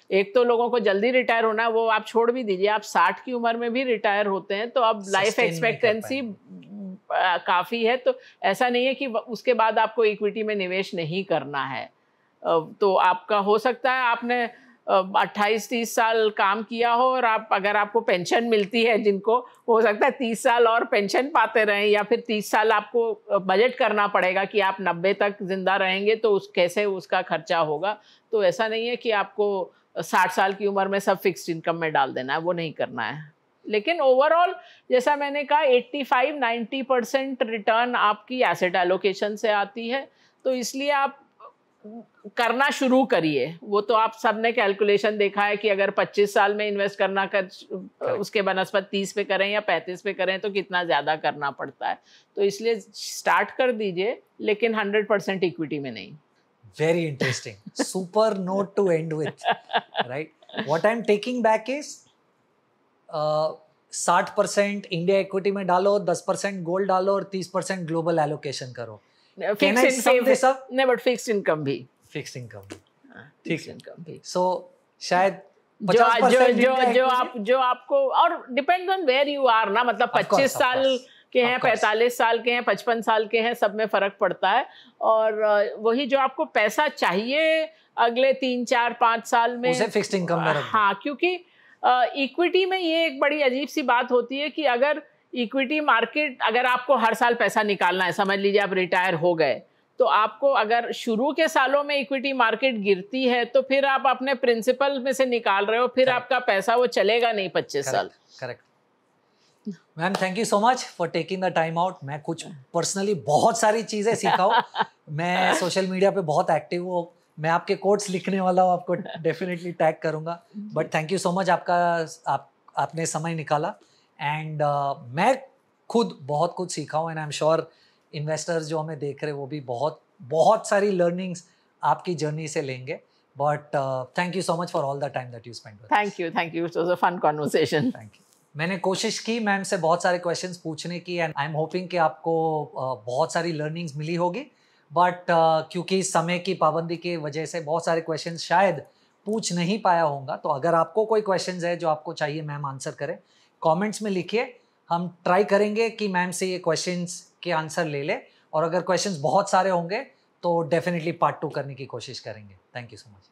एक तो लोगों को जल्दी रिटायर होना है, वो आप छोड़ भी दीजिए, आप 60 की उम्र में भी रिटायर होते हैं, तो अब लाइफ एक्सपेक्टेंसी काफ़ी है। तो ऐसा नहीं है कि उसके बाद आपको इक्विटी में निवेश नहीं करना है। तो आपका हो सकता है आपने 28-30 साल काम किया हो, और अगर आपको पेंशन मिलती है, जिनको हो सकता है 30 साल और पेंशन पाते रहें, या फिर 30 साल आपको बजट करना पड़ेगा कि आप 90 तक जिंदा रहेंगे, तो कैसे उसका खर्चा होगा। तो ऐसा नहीं है कि आपको 60 साल की उम्र में सब फिक्स्ड इनकम में डाल देना है, वो नहीं करना है। लेकिन ओवरऑल जैसा मैंने कहा 85-90% रिटर्न आपकी एसेट एलोकेशन से आती है, तो इसलिए आप करना शुरू करिए। वो तो आप सबने कैलकुलेशन देखा है कि अगर 25 साल में इन्वेस्ट करना उसके बनस्पत 30 पे करें या 35 पे करें तो कितना ज़्यादा करना पड़ता है। तो इसलिए स्टार्ट कर दीजिए, लेकिन 100% इक्विटी में नहीं। Very interesting. Super note to end with, right? What I'm taking back is 60% India equity में डालो, 10% गोल्ड डालो और 30% ग्लोबल एलोकेशन करो। Can I sum this up? नहीं, बट फिक्स्ड इनकम भी, फिक्स्ड इनकम ठीक फिक्स्ड है। इनकम भी। सो शायद जो 50% जो आपको, और depend on where you are ना, मतलब 25 साल के हैं, 45 साल के हैं, 55 साल के हैं, सब में फर्क पड़ता है। और वही जो आपको पैसा चाहिए अगले 3, 4, 5 साल में, उसे फिक्स्ड इनकम में रख दो। हाँ, क्योंकि इक्विटी में ये एक बड़ी अजीब सी बात होती है कि अगर इक्विटी मार्केट, अगर आपको हर साल पैसा निकालना है, समझ लीजिए आप रिटायर हो गए, तो आपको अगर शुरू के सालों में इक्विटी मार्केट गिरती है तो फिर आप अपने प्रिंसिपल में से निकाल रहे हो, फिर आपका पैसा वो चलेगा नहीं 25 साल। Correct ma'am, thank you so much for taking the time out. मैं कुछ पर्सनली बहुत सारी चीज़ें सीखा हूँ। मैं सोशल मीडिया पे बहुत एक्टिव हूँ, मैं आपके कोट्स लिखने वाला हूँ, आपको डेफिनेटली टैग करूँगा। But thank you so much, आपने समय निकाला। एंड मैं खुद बहुत कुछ सीखा हूँ, and I am sure investors जो हमें देख रहे हैं वो भी बहुत सारी लर्निंग्स आपकी जर्नी से लेंगे। But thank you so much for all the time that you spend with us. Thank you, it was a fun conversation. Thank you. मैंने कोशिश की मैम से बहुत सारे क्वेश्चंस पूछने की, एंड आई एम होपिंग कि आपको बहुत सारी लर्निंग्स मिली होगी। बट क्योंकि समय की पाबंदी की वजह से बहुत सारे क्वेश्चंस शायद पूछ नहीं पाया होगा। तो अगर आपको कोई क्वेश्चंस है जो आपको चाहिए मैम आंसर करें, कमेंट्स में लिखिए। हम ट्राई करेंगे कि मैम से ये क्वेश्चंस के आंसर ले ले, और अगर क्वेश्चंस बहुत सारे होंगे तो डेफिनेटली पार्ट 2 करने की कोशिश करेंगे। Thank you so much.